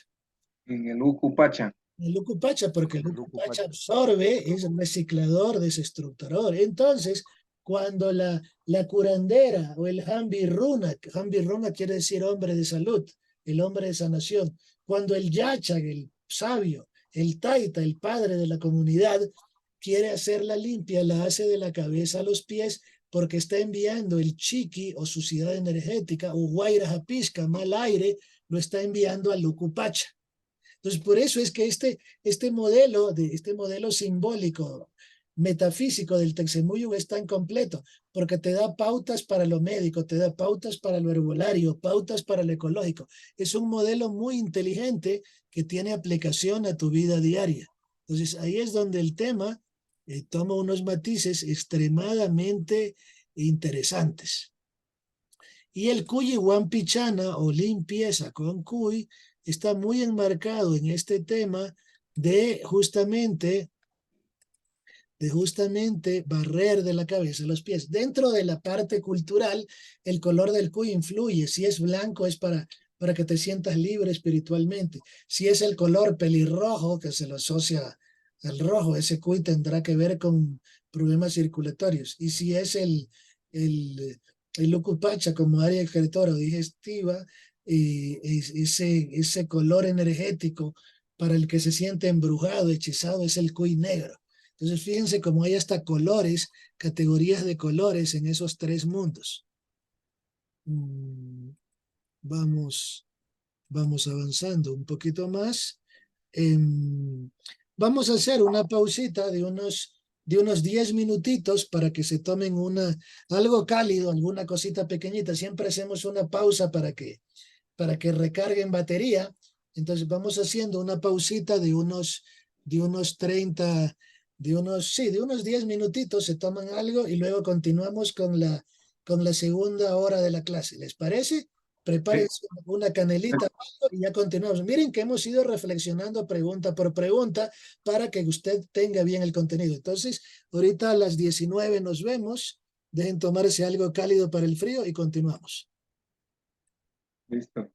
En el Ucupacha. En el Luku Pacha, porque el En el Luku Pacha Ucupacha. absorbe, es reciclador, desestructurador. Entonces, cuando la curandera o el Hambi Runa quiere decir hombre de salud, el hombre de sanación, cuando el Yachag, el sabio, el Taita, el padre de la comunidad, quiere hacerla limpia, la hace de la cabeza a los pies porque está enviando el chiqui o suciedad energética o guaira japisca, mal aire, lo está enviando al Lucupacha. Entonces, por eso es que este modelo simbólico metafísico del Texemuyuga es tan completo, porque te da pautas para lo médico, te da pautas para lo herbolario, pautas para lo ecológico. Es un modelo muy inteligente que tiene aplicación a tu vida diaria. Entonces ahí es donde el tema toma unos matices extremadamente interesantes. Y el Cuy Pichana o limpieza con Cuy está muy enmarcado en este tema de justamente barrer de la cabeza a los pies. Dentro de la parte cultural, el color del cuy influye. Si es blanco es para que te sientas libre espiritualmente. Si es el color pelirrojo, que se lo asocia al rojo, ese cuy tendrá que ver con problemas circulatorios. Y si es el ucupacha como área excretora o digestiva, ese color energético para el que se siente embrujado, hechizado, es el cuy negro. Entonces, fíjense cómo hay hasta colores, categorías de colores en esos tres mundos. Vamos, vamos avanzando un poquito más. Vamos a hacer una pausita de unos 10 minutitos para que se tomen algo cálido, alguna cosita pequeñita. Siempre hacemos una pausa para que recarguen batería. Entonces vamos haciendo una pausita de unos 30, de unos 10 minutitos, se toman algo y luego continuamos con la segunda hora de la clase. ¿Les parece? Sí, Prepárense una canelita y ya continuamos. Miren que hemos ido reflexionando pregunta por pregunta para que usted tenga bien el contenido. Entonces, ahorita a las 19 nos vemos. Dejen tomarse algo cálido para el frío y continuamos. listo.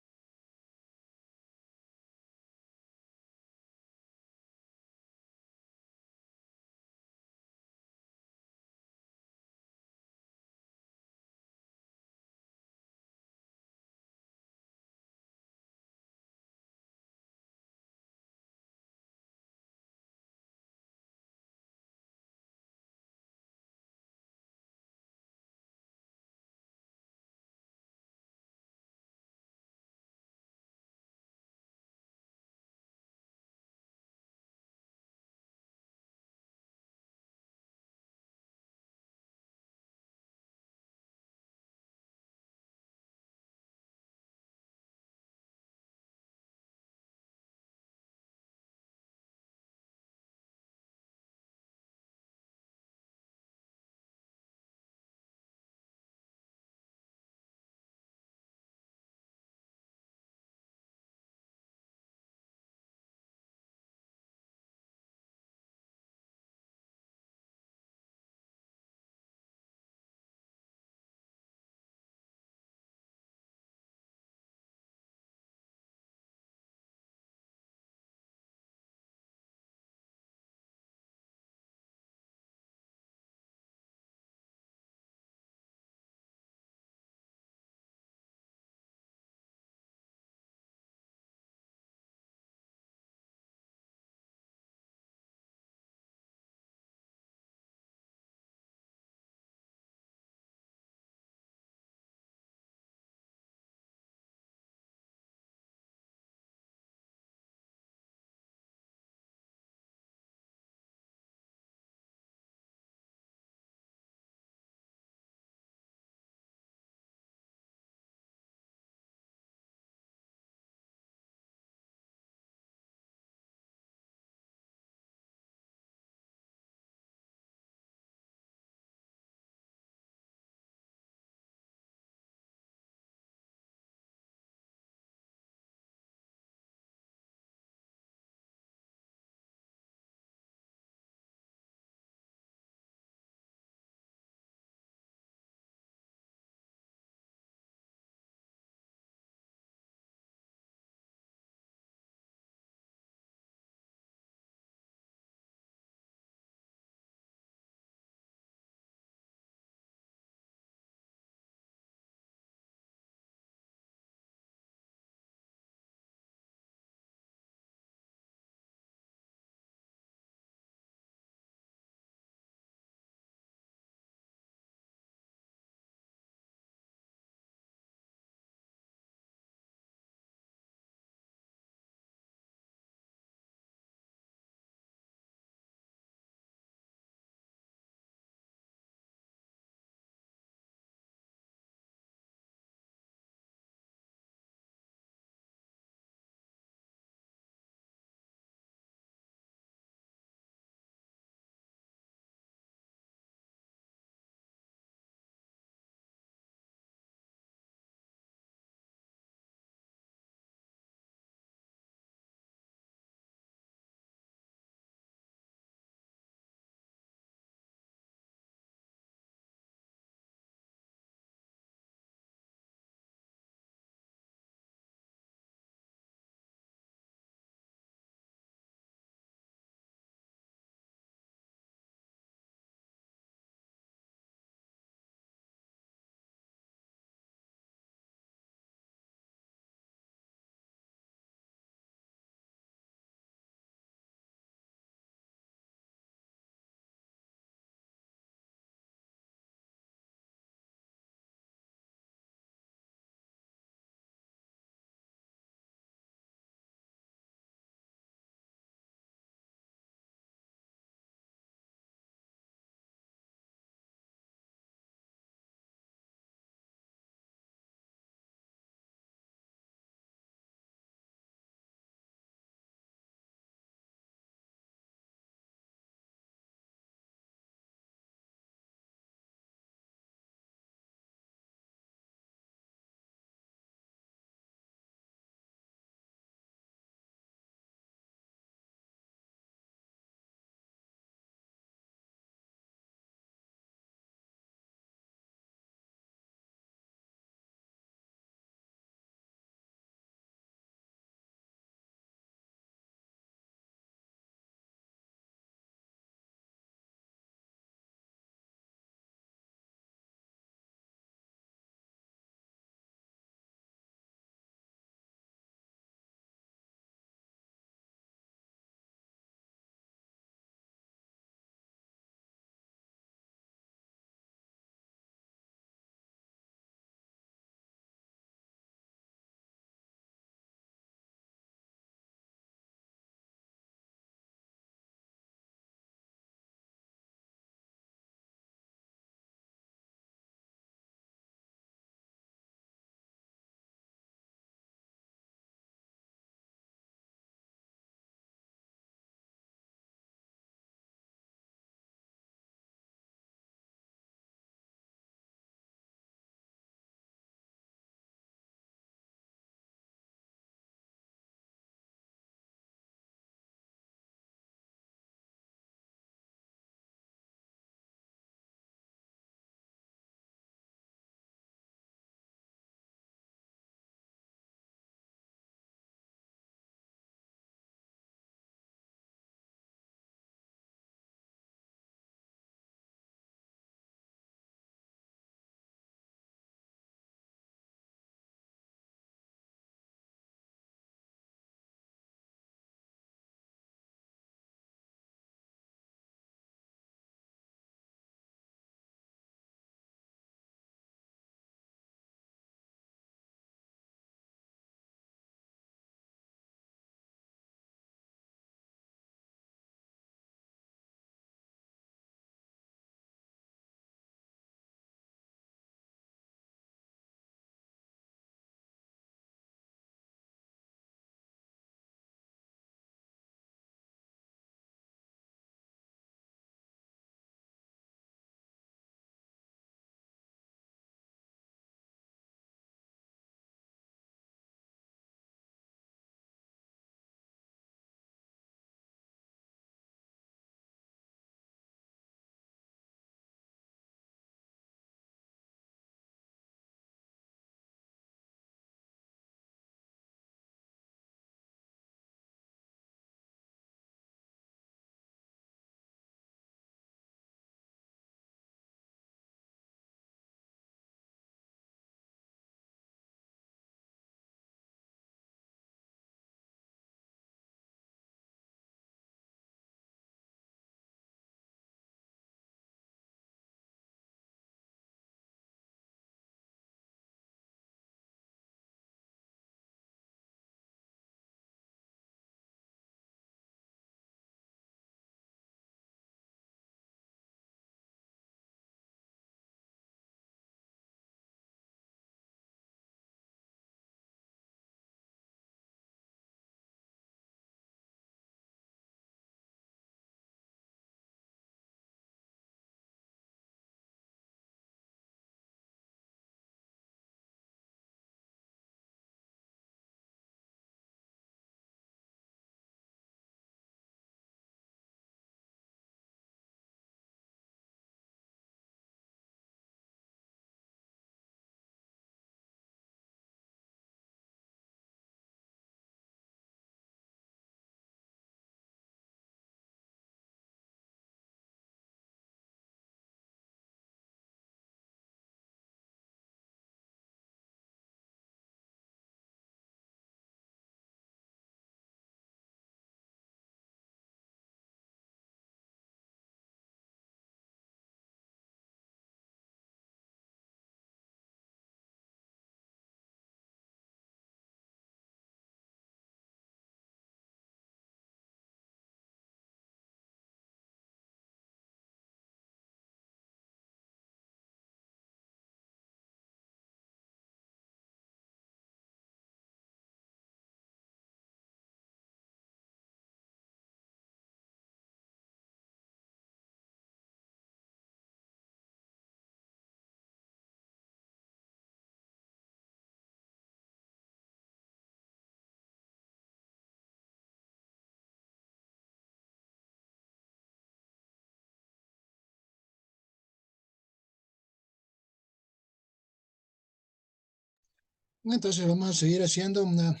Entonces vamos a seguir haciendo una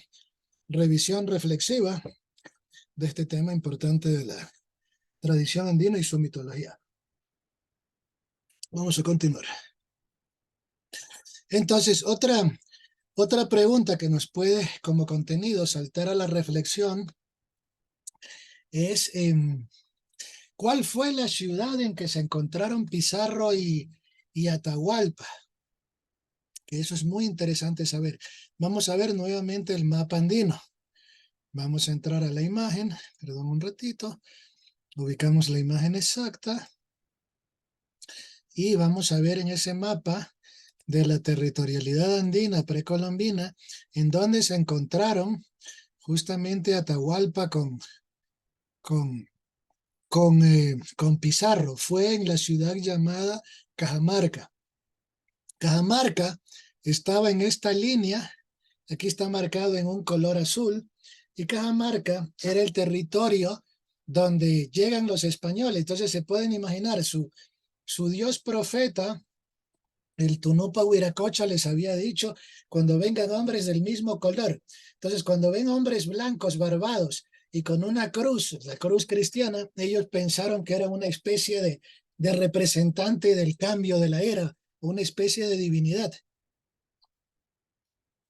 revisión reflexiva de este tema importante de la tradición andina y su mitología. Vamos a continuar. Entonces, otra pregunta que nos puede, como contenido, saltar a la reflexión es ¿cuál fue la ciudad en que se encontraron Pizarro y Atahualpa? Que eso es muy interesante saber. Vamos a ver nuevamente el mapa andino. Vamos a entrar a la imagen, perdón un ratito, ubicamos la imagen exacta y vamos a ver en ese mapa de la territorialidad andina precolombina en donde se encontraron justamente Atahualpa con, con Pizarro. Fue en la ciudad llamada Cajamarca. Cajamarca estaba en esta línea, aquí está marcado en un color azul, y Cajamarca era el territorio donde llegan los españoles. Entonces se pueden imaginar, su dios profeta, el Tunupa Huiracocha, les había dicho, cuando vengan hombres del mismo color. Entonces, cuando ven hombres blancos, barbados, y con una cruz, la cruz cristiana, ellos pensaron que era una especie de representante del cambio de la era, una especie de divinidad.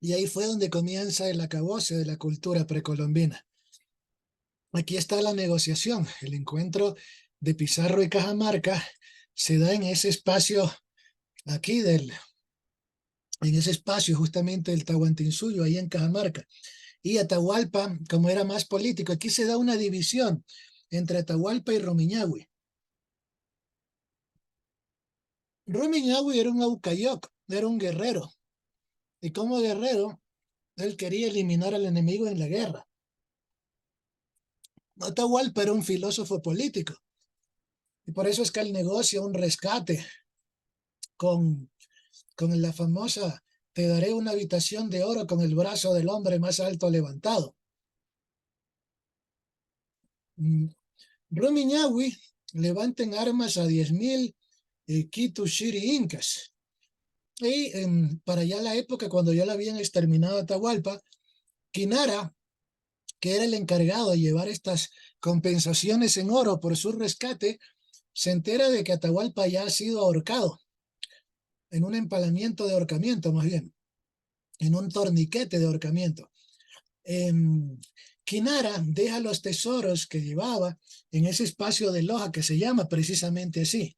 Y ahí fue donde comienza el acabose de la cultura precolombina. Aquí está la negociación. El encuentro de Pizarro y Cajamarca se da en ese espacio aquí en ese espacio justamente del Tahuantinsuyo, ahí en Cajamarca. Y Atahualpa, como era más político, aquí se da una división entre Atahualpa y Rumiñahui. Rumiñahui era un Aucayoc, era un guerrero. Y como guerrero, él quería eliminar al enemigo en la guerra. Atahualpa era un filósofo político. Y por eso es que él negocia un rescate con, con la famosa, te daré una habitación de oro con el brazo del hombre más alto levantado. Rumiñahui levanten armas a 10.000 Quito-Shiri incas. Y para allá la época, cuando ya la habían exterminado a Atahualpa, Quinara, que era el encargado de llevar estas compensaciones en oro por su rescate, se entera de que Atahualpa ya ha sido ahorcado, en un empalamiento de ahorcamiento más bien, en un torniquete de ahorcamiento. Quinara deja los tesoros que llevaba en ese espacio de Loja que se llama precisamente así.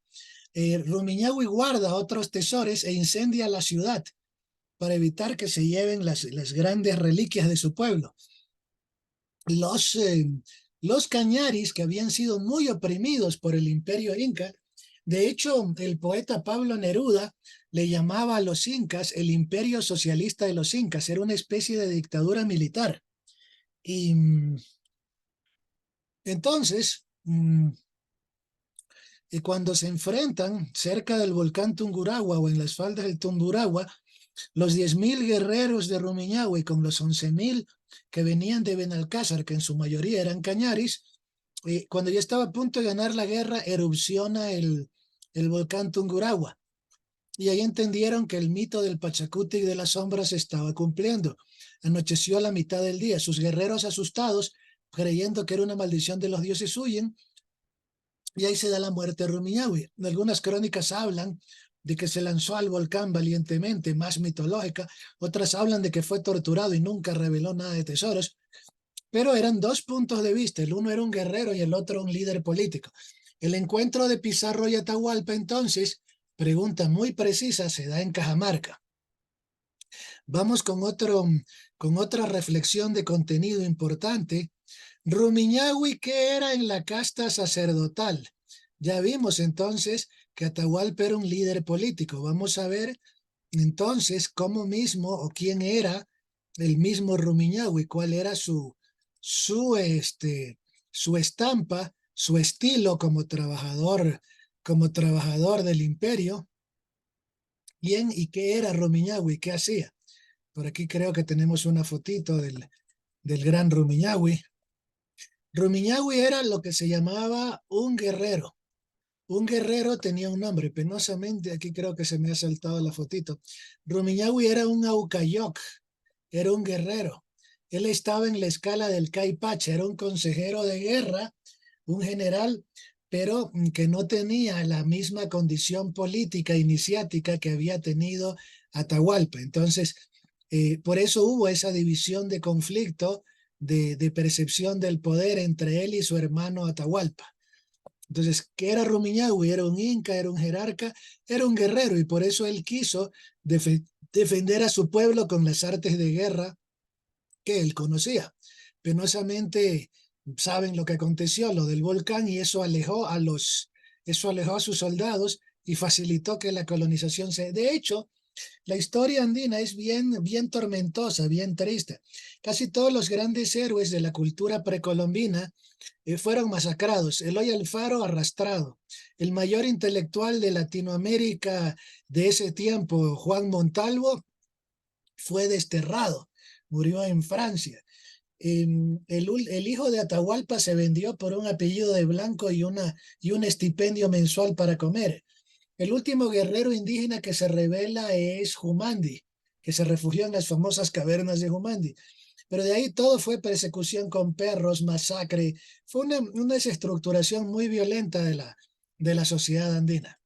Rumiñahui guarda otros tesoros e incendia la ciudad para evitar que se lleven las grandes reliquias de su pueblo. Los cañaris, que habían sido muy oprimidos por el imperio inca, de hecho, el poeta Pablo Neruda le llamaba a los incas el imperio socialista de los incas, era una especie de dictadura militar. Y entonces, y cuando se enfrentan cerca del volcán Tungurahua o en las faldas del Tungurahua, los 10.000 guerreros de Rumiñahui con los 11.000 que venían de Benalcázar, que en su mayoría eran cañaris, cuando ya estaba a punto de ganar la guerra, erupciona el volcán Tungurahua. Y ahí entendieron que el mito del Pachacuti y de las sombras se estaba cumpliendo. Anocheció a la mitad del día. Sus guerreros asustados, creyendo que era una maldición de los dioses, huyen. Y ahí se da la muerte de Rumiñahui. Algunas crónicas hablan de que se lanzó al volcán valientemente, más mitológica. Otras hablan de que fue torturado y nunca reveló nada de tesoros. Pero eran dos puntos de vista. El uno era un guerrero y el otro un líder político. El encuentro de Pizarro y Atahualpa, entonces, pregunta muy precisa, se da en Cajamarca. Vamos con otra reflexión de contenido importante. Rumiñahui, ¿qué era en la casta sacerdotal? Ya vimos entonces que Atahualpa era un líder político. Vamos a ver entonces cómo mismo o quién era el mismo Rumiñahui, cuál era su estampa, su estilo como trabajador del imperio. ¿Quién y qué era Rumiñahui? ¿Qué hacía? Por aquí creo que tenemos una fotito del gran Rumiñahui. Rumiñahui era lo que se llamaba un guerrero. Un guerrero tenía un nombre, penosamente aquí creo que se me ha saltado la fotito. Rumiñahui era un Aucayoc. era un guerrero. Él estaba en la escala del Caipacha, era un consejero de guerra, un general, pero que no tenía la misma condición política iniciática que había tenido Atahualpa. Entonces, por eso hubo esa división de conflicto, de percepción del poder entre él y su hermano Atahualpa. Entonces, ¿qué era Rumiñahui? Era un inca, era un jerarca, era un guerrero, y por eso él quiso defender a su pueblo con las artes de guerra que él conocía. Penosamente saben lo que aconteció, lo del volcán, y eso alejó a sus soldados y facilitó que la colonización se... De hecho, la historia andina es bien tormentosa, bien triste. Casi todos los grandes héroes de la cultura precolombina fueron masacrados. Eloy Alfaro arrastrado. El mayor intelectual de Latinoamérica de ese tiempo, Juan Montalvo, fue desterrado. Murió en Francia. El hijo de Atahualpa se vendió por un apellido de blanco y un estipendio mensual para comer. El último guerrero indígena que se revela es Jumandi, que se refugió en las famosas cavernas de Jumandi. Pero de ahí todo fue persecución con perros, masacre. Fue una desestructuración muy violenta de la sociedad andina.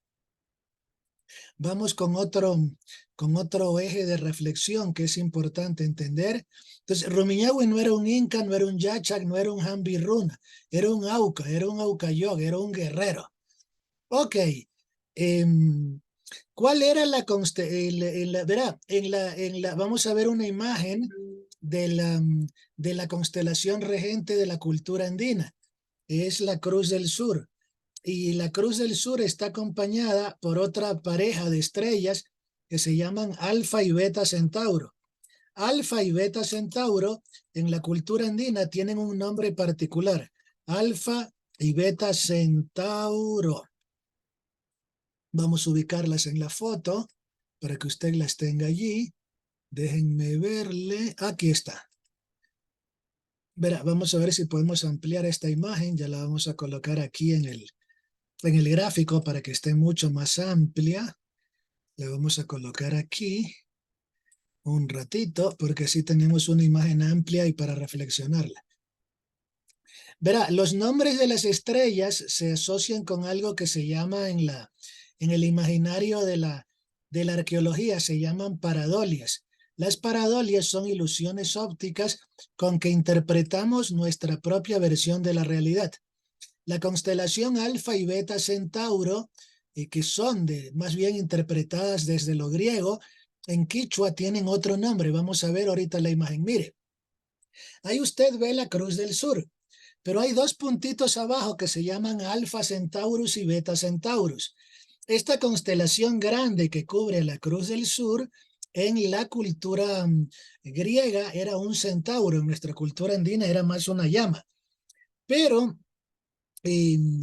Vamos con otro eje de reflexión que es importante entender. Entonces, Rumiñahui no era un inca, no era un yachac, no era un jambirruna, era un auca, era un aucayog, era un guerrero. Ok, ¿cuál era la verá, vamos a ver una imagen de de la constelación regente de la cultura andina? Es la Cruz del Sur. Y la Cruz del Sur está acompañada por otra pareja de estrellas que se llaman Alfa y Beta Centauro. Alfa y Beta Centauro en la cultura andina tienen un nombre particular. Alfa y Beta Centauro. Vamos a ubicarlas en la foto para que usted las tenga allí. Déjenme verle. Aquí está. Verá, vamos a ver si podemos ampliar esta imagen. Ya la vamos a colocar aquí en el gráfico para que esté mucho más amplia. La vamos a colocar aquí un ratito porque así tenemos una imagen amplia y para reflexionarla. Verá, los nombres de las estrellas se asocian con algo que se llama en el imaginario de la arqueología, se llaman paradolias. Las paradolias son ilusiones ópticas con que interpretamos nuestra propia versión de la realidad. La constelación Alfa y Beta Centauro, que son más bien interpretadas desde lo griego, en quichua tienen otro nombre. Vamos a ver ahorita la imagen. Mire, ahí usted ve la Cruz del Sur, pero hay dos puntitos abajo que se llaman Alfa Centaurus y Beta Centaurus. Esta constelación grande que cubre la Cruz del Sur, en la cultura griega era un centauro, en nuestra cultura andina era más una llama. Pero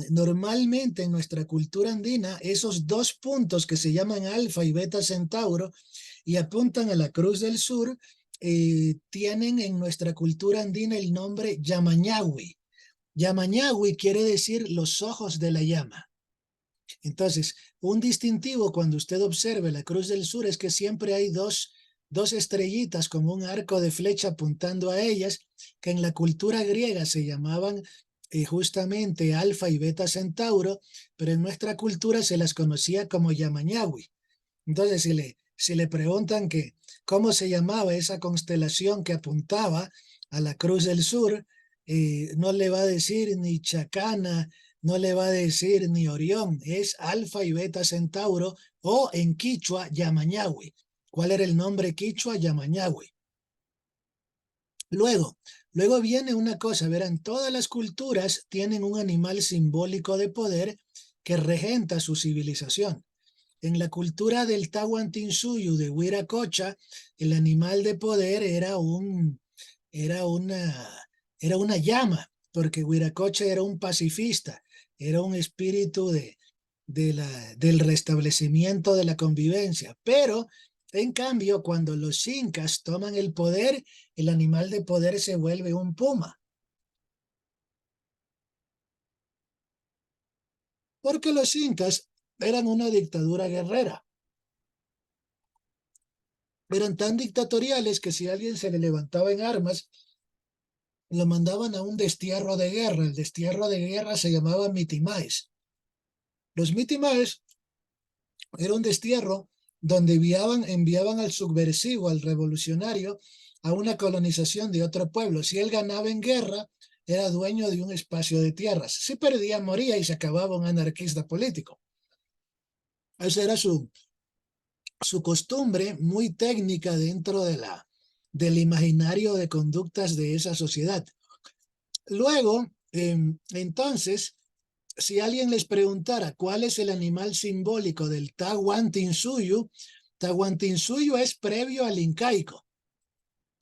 normalmente en nuestra cultura andina, esos dos puntos que se llaman Alfa y Beta Centauro y apuntan a la Cruz del Sur, tienen en nuestra cultura andina el nombre Yamañahui. Yamañahui quiere decir los ojos de la llama. Entonces, un distintivo cuando usted observe la Cruz del Sur es que siempre hay dos estrellitas como un arco de flecha apuntando a ellas, que en la cultura griega se llamaban justamente Alfa y Beta Centauro, pero en nuestra cultura se las conocía como Yamañahui. Entonces, si le preguntan que cómo se llamaba esa constelación que apuntaba a la Cruz del Sur, no le va a decir ni Chacana, no le va a decir ni Orión, es Alfa y Beta Centauro o en quichua Yamañahui. ¿Cuál era el nombre quichua? Yamañahui. Luego viene una cosa, verán, todas las culturas tienen un animal simbólico de poder que regenta su civilización. En la cultura del Tahuantinsuyo de Huiracocha, el animal de poder era era una llama, porque Huiracocha era un pacifista, era un espíritu del restablecimiento de la convivencia. Pero, en cambio, cuando los incas toman el poder, el animal de poder se vuelve un puma, porque los incas eran una dictadura guerrera. eran tan dictatoriales que si alguien se le levantaba en armas, lo mandaban a un destierro de guerra. El destierro de guerra se llamaba mitimaes. Los mitimaes era un destierro donde enviaban al subversivo, al revolucionario, a una colonización de otro pueblo. Si él ganaba en guerra, era dueño de un espacio de tierras. Si perdía, moría y se acababa un anarquista político. Esa era su costumbre muy técnica dentro del imaginario de conductas de esa sociedad. Luego, entonces, si alguien les preguntara cuál es el animal simbólico del Tahuantinsuyo, Tahuantinsuyo es previo al incaico.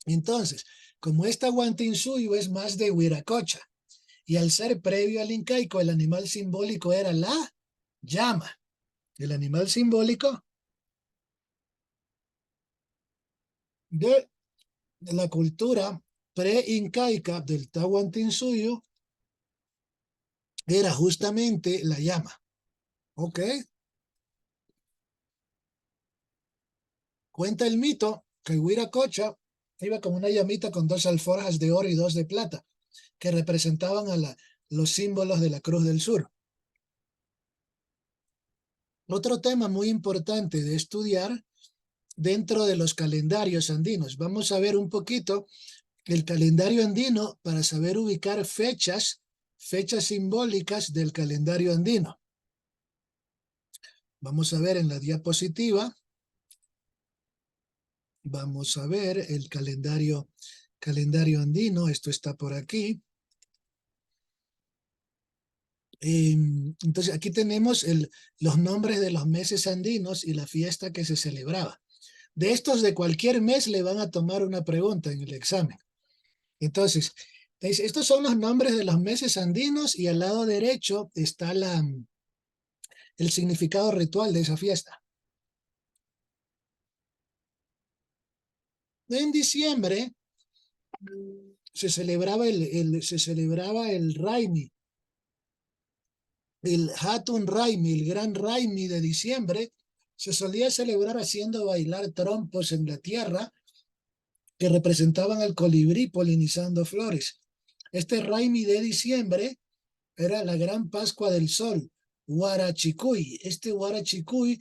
Entonces, como esta Tahuantinsuyo es más de Huiracocha, y al ser previo al incaico, el animal simbólico era la llama. El animal simbólico de la cultura pre-incaica del Tahuantinsuyo era justamente la llama. ¿Ok? Cuenta el mito que Huiracocha iba con una llamita con dos alforjas de oro y dos de plata, que representaban a los símbolos de la Cruz del Sur. Otro tema muy importante de estudiar dentro de los calendarios andinos. Vamos a ver un poquito el calendario andino para saber ubicar fechas simbólicas del calendario andino. Vamos a ver en la diapositiva. Vamos a ver el calendario andino. Esto está por aquí. Entonces aquí tenemos los nombres de los meses andinos y la fiesta que se celebraba. De estos de cualquier mes le van a tomar una pregunta en el examen. Entonces, estos son los nombres de los meses andinos y al lado derecho está el significado ritual de esa fiesta. En diciembre se celebraba el Raimi, el Hatun Raimi, el gran Raimi de diciembre. Se solía celebrar haciendo bailar trompos en la tierra que representaban al colibrí polinizando flores. Este Raimi de diciembre era la gran Pascua del Sol, Huarachicuy. Este Huarachicuy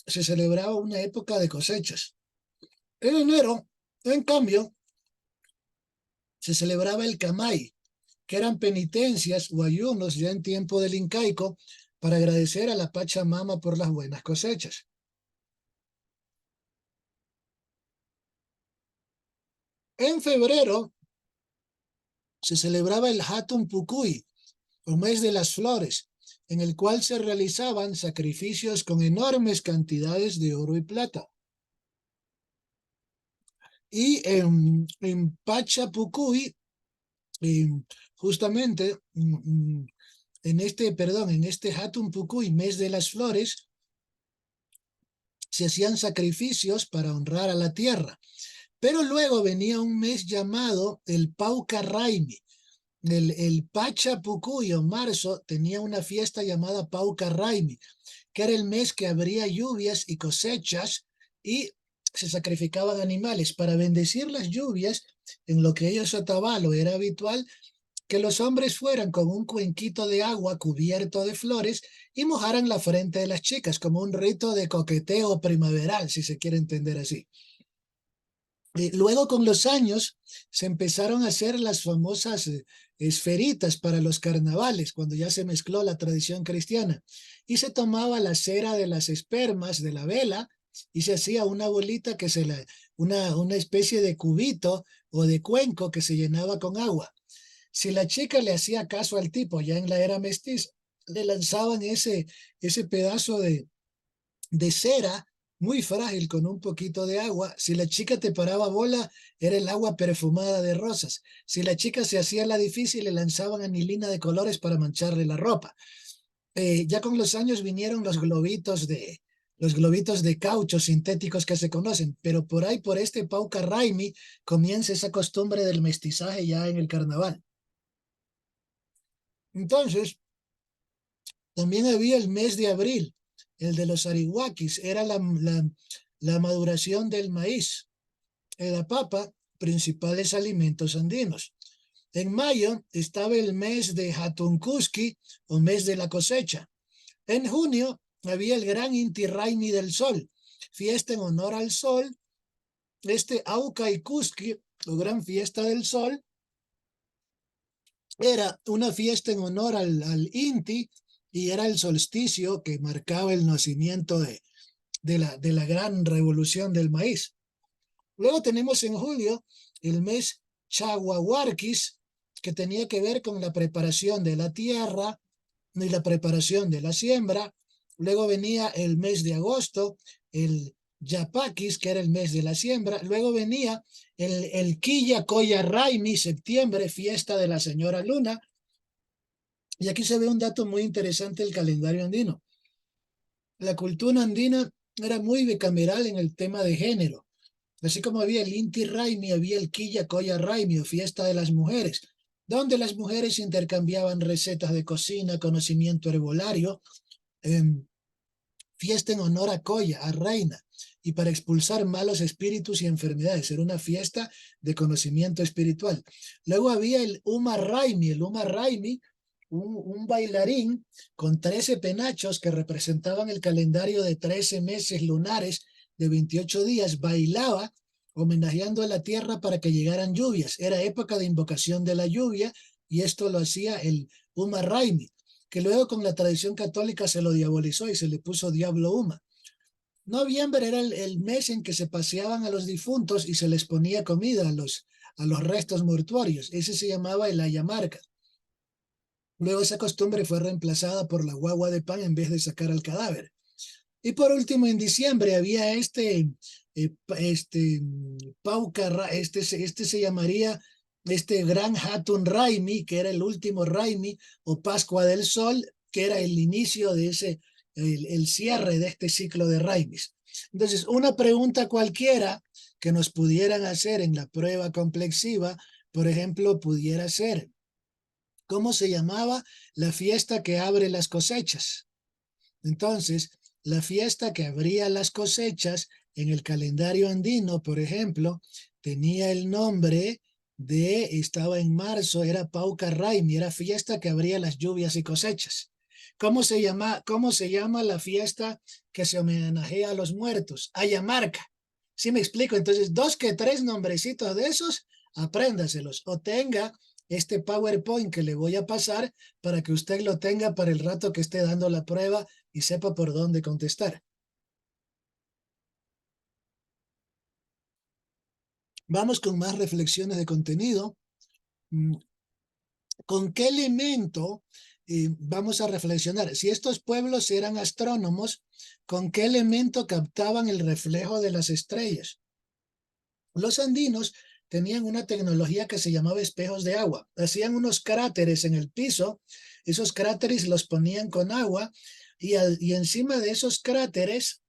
se celebraba una época de cosechas. En enero, en cambio, se celebraba el Camay, que eran penitencias o ayunos ya en tiempo del incaico para agradecer a la Pachamama por las buenas cosechas. En febrero se celebraba el Hatun Pucuy, o mes de las flores, en el cual se realizaban sacrificios con enormes cantidades de oro y plata. Y en Pachapucuy, justamente en este Hatun Pucuy, mes de las flores, se hacían sacrificios para honrar a la tierra. Pero luego venía un mes llamado el Pauca Raimi. El Pachapucuy o marzo tenía una fiesta llamada Pauca Raimi, que era el mes que habría lluvias y cosechas y se sacrificaban animales para bendecir las lluvias. En lo que ellos Otavalo era habitual que los hombres fueran con un cuenquito de agua cubierto de flores y mojaran la frente de las chicas como un rito de coqueteo primaveral, si se quiere entender así. Luego con los años se empezaron a hacer las famosas esferitas para los carnavales, cuando ya se mezcló la tradición cristiana. Y se tomaba la cera de las espermas de la vela y se hacía una bolita una especie de cubito o de cuenco que se llenaba con agua. Si la chica le hacía caso al tipo ya en la era mestiza, le lanzaban ese pedazo de cera muy frágil con un poquito de agua. Si la chica te paraba bola, era el agua perfumada de rosas. Si la chica se hacía la difícil, le lanzaban anilina de colores para mancharle la ropa. Ya con los años vinieron los globitos de caucho sintéticos que se conocen, pero por ahí, por este Pauca Raimi, comienza esa costumbre del mestizaje ya en el carnaval. Entonces, también había el mes de abril, el de los arihuaquis, era la maduración del maíz, la papa, principales alimentos andinos. En mayo estaba el mes de Hatunkuski o mes de la cosecha. En junio había el gran Inti Raymi del sol, fiesta en honor al sol. Auca y Kuski, o gran fiesta del sol, era una fiesta en honor al Inti y era el solsticio que marcaba el nacimiento de la gran revolución del maíz. Luego tenemos en julio el mes Chaguahuarquis, que tenía que ver con la preparación de la tierra y la preparación de la siembra. Luego venía el mes de agosto, el Yapaquis, que era el mes de la siembra. Luego venía el Quilla Coya Raimi, septiembre, fiesta de la señora Luna. Y aquí se ve un dato muy interesante del calendario andino. La cultura andina era muy bicameral en el tema de género. Así como había el Inti Raymi, había el Quilla Coya Raymi, o fiesta de las mujeres, donde las mujeres intercambiaban recetas de cocina, conocimiento herbolario, fiesta en honor a Coya, a Reina, y para expulsar malos espíritus y enfermedades. Era una fiesta de conocimiento espiritual. Luego había el Uma Raimi, un bailarín con 13 penachos que representaban el calendario de 13 meses lunares de 28 días, bailaba homenajeando a la tierra para que llegaran lluvias. Era época de invocación de la lluvia y esto lo hacía el Uma Raimi, que luego con la tradición católica se lo diabolizó y se le puso Diablo Uma. Noviembre era el mes en que se paseaban a los difuntos y se les ponía comida a los restos mortuorios. Ese se llamaba el Ayamarca. Luego esa costumbre fue reemplazada por la guagua de pan en vez de sacar al cadáver. Y por último, en diciembre había Pauca, este se llamaría Gran Hatun Raimi, que era el último Raimi, o Pascua del Sol, que era el inicio de el cierre de este ciclo de Raimis. Entonces, una pregunta cualquiera que nos pudieran hacer en la prueba complexiva, por ejemplo, pudiera ser, ¿cómo se llamaba la fiesta que abre las cosechas? Entonces, la fiesta que abría las cosechas en el calendario andino, por ejemplo, tenía el nombre estaba en marzo, era Pauca Raimi, era fiesta que abría las lluvias y cosechas. ¿Cómo se llama la fiesta que se homenajea a los muertos? Ayamarca. ¿Sí me explico? Entonces, 2 que 3 nombrecitos de esos, apréndaselos o tenga este PowerPoint que le voy a pasar para que usted lo tenga para el rato que esté dando la prueba y sepa por dónde contestar. Vamos con más reflexiones de contenido. ¿Con qué elemento vamos a reflexionar? Si estos pueblos eran astrónomos, ¿con qué elemento captaban el reflejo de las estrellas? Los andinos tenían una tecnología que se llamaba espejos de agua. Hacían unos cráteres en el piso, esos cráteres los ponían con agua y encima de esos cráteres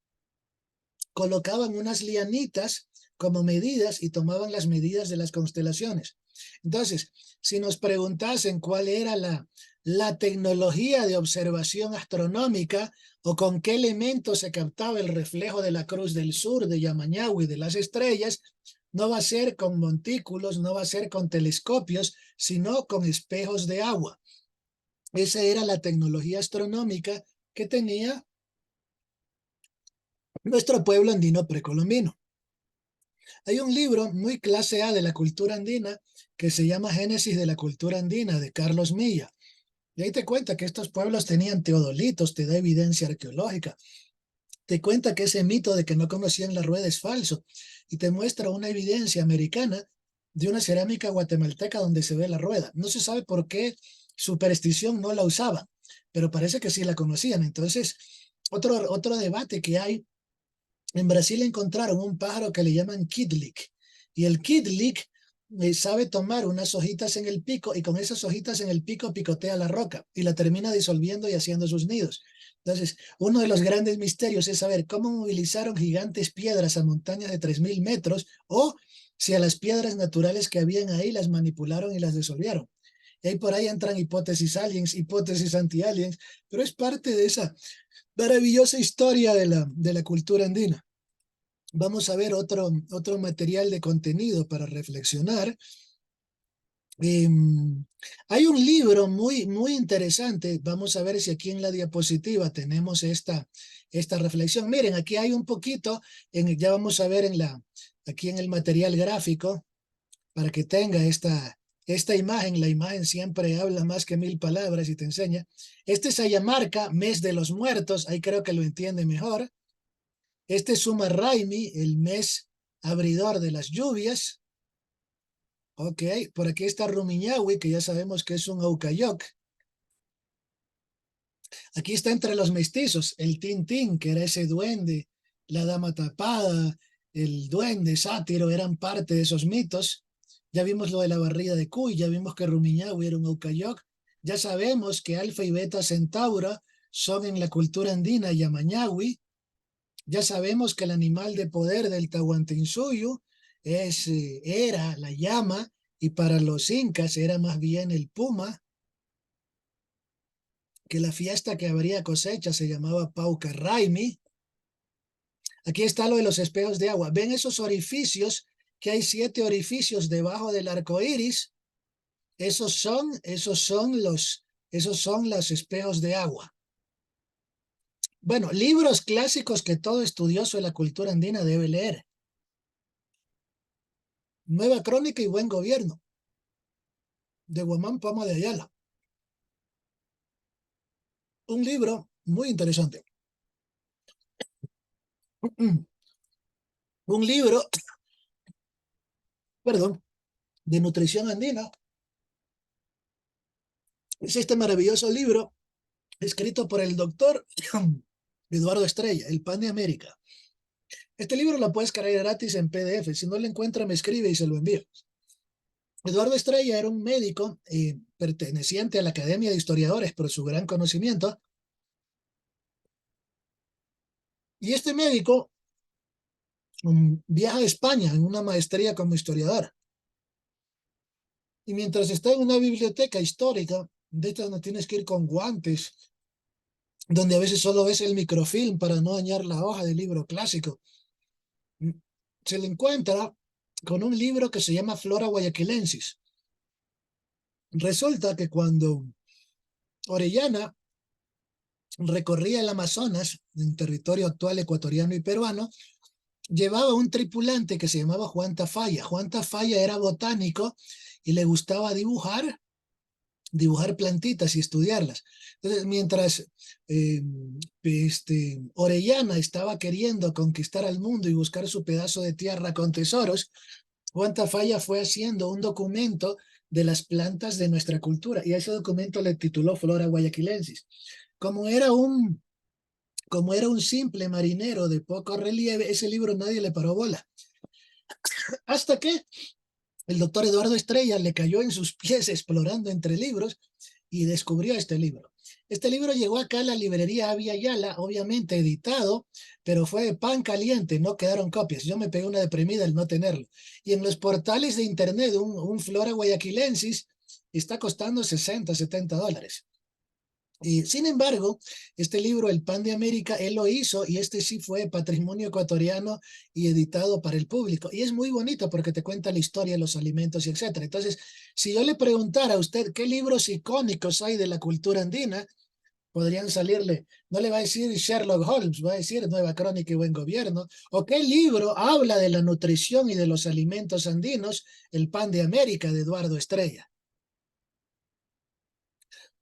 colocaban unas lianitas como medidas y tomaban las medidas de las constelaciones. Entonces, si nos preguntasen cuál era la tecnología de observación astronómica o con qué elemento se captaba el reflejo de la Cruz del Sur, de Yamañahui, de las estrellas, no va a ser con montículos, no va a ser con telescopios, sino con espejos de agua. Esa era la tecnología astronómica que tenía nuestro pueblo andino precolombino. Hay un libro muy clase A de la cultura andina que se llama Génesis de la cultura andina de Carlos Milla. Y ahí te cuenta que estos pueblos tenían teodolitos, te da evidencia arqueológica. Te cuenta que ese mito de que no conocían la rueda es falso y te muestra una evidencia americana de una cerámica guatemalteca donde se ve la rueda. No se sabe por qué superstición no la usaban, pero parece que sí la conocían. Entonces, otro debate que hay, en Brasil encontraron un pájaro que le llaman kidlik y el kidlik sabe tomar unas hojitas en el pico y con esas hojitas en el pico picotea la roca y la termina disolviendo y haciendo sus nidos. Entonces, uno de los grandes misterios es saber cómo movilizaron gigantes piedras a montañas de 3000 metros o si a las piedras naturales que habían ahí las manipularon y las disolvieron. Y ahí por ahí entran hipótesis aliens, hipótesis anti-aliens, pero es parte de esa maravillosa historia de la cultura andina. vamos a ver otro material de contenido para reflexionar. Hay un libro muy interesante. Vamos a ver si aquí en la diapositiva tenemos esta reflexión. Miren, aquí hay un poquito, ya vamos a ver aquí en el material gráfico, para que tenga esta imagen. La imagen siempre habla más que 1000 palabras y te enseña. Este es Ayamarca, mes de los muertos, ahí creo que lo entiende mejor. Este es Sumar Raimi, el mes abridor de las lluvias. Ok, por aquí está Rumiñahui, que ya sabemos que es un Aucayoc. Aquí está entre los mestizos, el Tintín, que era ese duende, la dama tapada, el duende, sátiro, eran parte de esos mitos. Ya vimos lo de la barriga de Cuy, ya vimos que Rumiñahui era un Aucayoc. Ya sabemos que Alfa y Beta Centauro son en la cultura andina Yamañahui. Ya sabemos que el animal de poder del Tahuantinsuyo era la llama, y para los incas era más bien el puma, que la fiesta que habría cosecha se llamaba Pauca Raimi. Aquí está lo de los espejos de agua. ¿Ven esos orificios? Que hay 7 orificios debajo del arco iris. Esos son los espejos de agua. Bueno, libros clásicos que todo estudioso de la cultura andina debe leer. Nueva Crónica y Buen Gobierno, de Guamán Poma de Ayala. Un libro muy interesante. Un libro, perdón, de nutrición andina. Es este maravilloso libro escrito por el doctor Eduardo Estrella, El Pan de América. Este libro lo puedes cargar gratis en PDF. Si no lo encuentra, me escribe y se lo envío. Eduardo Estrella era un médico perteneciente a la Academia de Historiadores por su gran conocimiento. Y este médico viaja a España en una maestría como historiador. Y mientras está en una biblioteca histórica, de estas no tienes que ir con guantes, donde a veces solo ves el microfilm para no dañar la hoja del libro clásico, se le encuentra con un libro que se llama Flora Guayaquilensis. Resulta que cuando Orellana recorría el Amazonas, en territorio actual ecuatoriano y peruano, llevaba un tripulante que se llamaba Juan Tafalla. Juan Tafalla era botánico y le gustaba dibujar plantitas y estudiarlas. Entonces, mientras Orellana estaba queriendo conquistar al mundo y buscar su pedazo de tierra con tesoros, Juan Tafalla fue haciendo un documento de las plantas de nuestra cultura, y a ese documento le tituló Flora Guayaquilensis. Como era un, como era un simple marinero de poco relieve, ese libro nadie le paró bola. Hasta que el doctor Eduardo Estrella le cayó en sus pies explorando entre libros y descubrió este libro. Este libro llegó acá a la librería Avia Yala, obviamente editado, pero fue de pan caliente, no quedaron copias. Yo me pegué una deprimida al no tenerlo. Y en los portales de internet, un Flora Guayaquilensis está costando 60, $70. Y sin embargo, este libro, El Pan de América, él lo hizo, y este sí fue patrimonio ecuatoriano y editado para el público. Y es muy bonito porque te cuenta la historia de los alimentos y etcétera. Entonces, si yo le preguntara a usted qué libros icónicos hay de la cultura andina, podrían salirle, no le va a decir Sherlock Holmes, va a decir Nueva Crónica y Buen Gobierno. ¿O qué libro habla de la nutrición y de los alimentos andinos? El Pan de América, de Eduardo Estrella.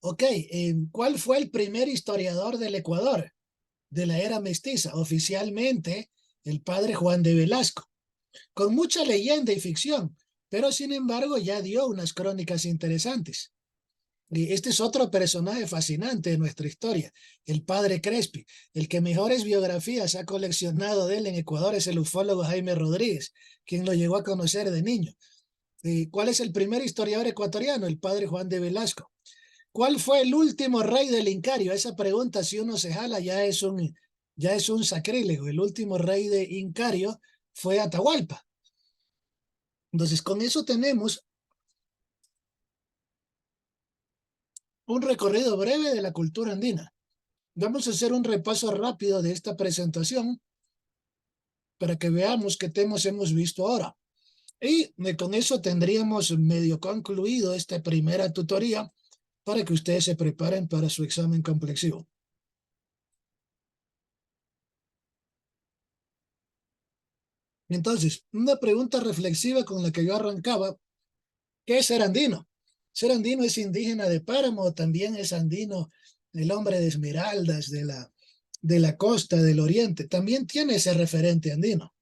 Ok, ¿cuál fue el primer historiador del Ecuador de la era mestiza? Oficialmente, el padre Juan de Velasco, con mucha leyenda y ficción, pero sin embargo ya dio unas crónicas interesantes. Y este es otro personaje fascinante de nuestra historia, el padre Crespi. El que mejores biografías ha coleccionado de él en Ecuador es el ufólogo Jaime Rodríguez, quien lo llegó a conocer de niño. ¿Cuál es el primer historiador ecuatoriano? El padre Juan de Velasco. ¿Cuál fue el último rey del Incario? Esa pregunta, si uno se jala, ya es un sacrílego. El último rey de Incario fue Atahualpa. Entonces, con eso tenemos un recorrido breve de la cultura andina. Vamos a hacer un repaso rápido de esta presentación. para que veamos qué temas hemos visto ahora. Y con eso tendríamos medio concluido esta primera tutoría para que ustedes se preparen para su examen complexivo. Entonces, una pregunta reflexiva con la que yo arrancaba: ¿qué es ser andino? ¿Ser andino es indígena de páramo o también es andino el hombre de esmeraldas de la costa del oriente? También tiene ese referente andino.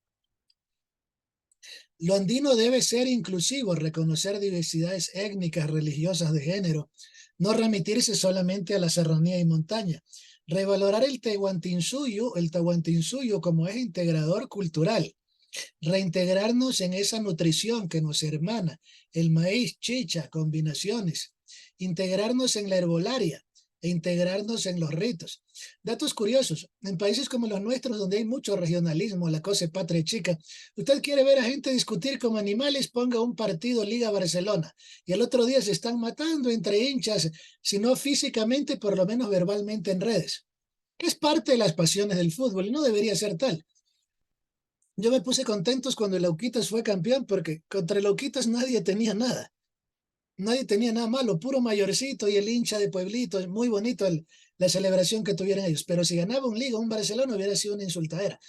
Lo andino debe ser inclusivo, reconocer diversidades étnicas, religiosas, de género, no remitirse solamente a la serranía y montaña, revalorar el Tahuantinsuyo como eje integrador cultural, reintegrarnos en esa nutrición que nos hermana, el maíz, chicha, combinaciones, integrarnos en la herbolaria e integrarnos en los ritos. Datos curiosos: en países como los nuestros, donde hay mucho regionalismo, la cosa es patria chica, usted quiere ver a gente discutir como animales, ponga un partido Liga Barcelona, y el otro día se están matando entre hinchas, si no físicamente, por lo menos verbalmente en redes. Es parte de las pasiones del fútbol y no debería ser tal. Yo me puse contentos cuando el Auquitas fue campeón, porque contra el Auquitas nadie tenía nada. Nadie tenía nada malo, puro mayorcito y el hincha de pueblito. Muy bonito la celebración que tuvieron ellos. Pero si ganaba un Liga, un Barcelona, hubiera sido una insultadera.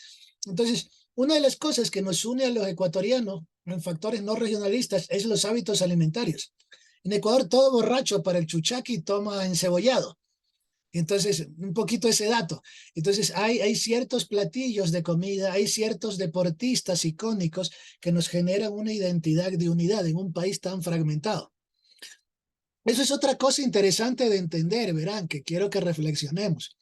Entonces, una de las cosas que nos une a los ecuatorianos en factores no regionalistas es los hábitos alimentarios. En Ecuador, todo borracho para el chuchaqui toma encebollado. Entonces, un poquito ese dato. Entonces, hay ciertos platillos de comida, hay ciertos deportistas icónicos que nos generan una identidad de unidad en un país tan fragmentado. Eso es otra cosa interesante de entender, verán, que quiero que reflexionemos.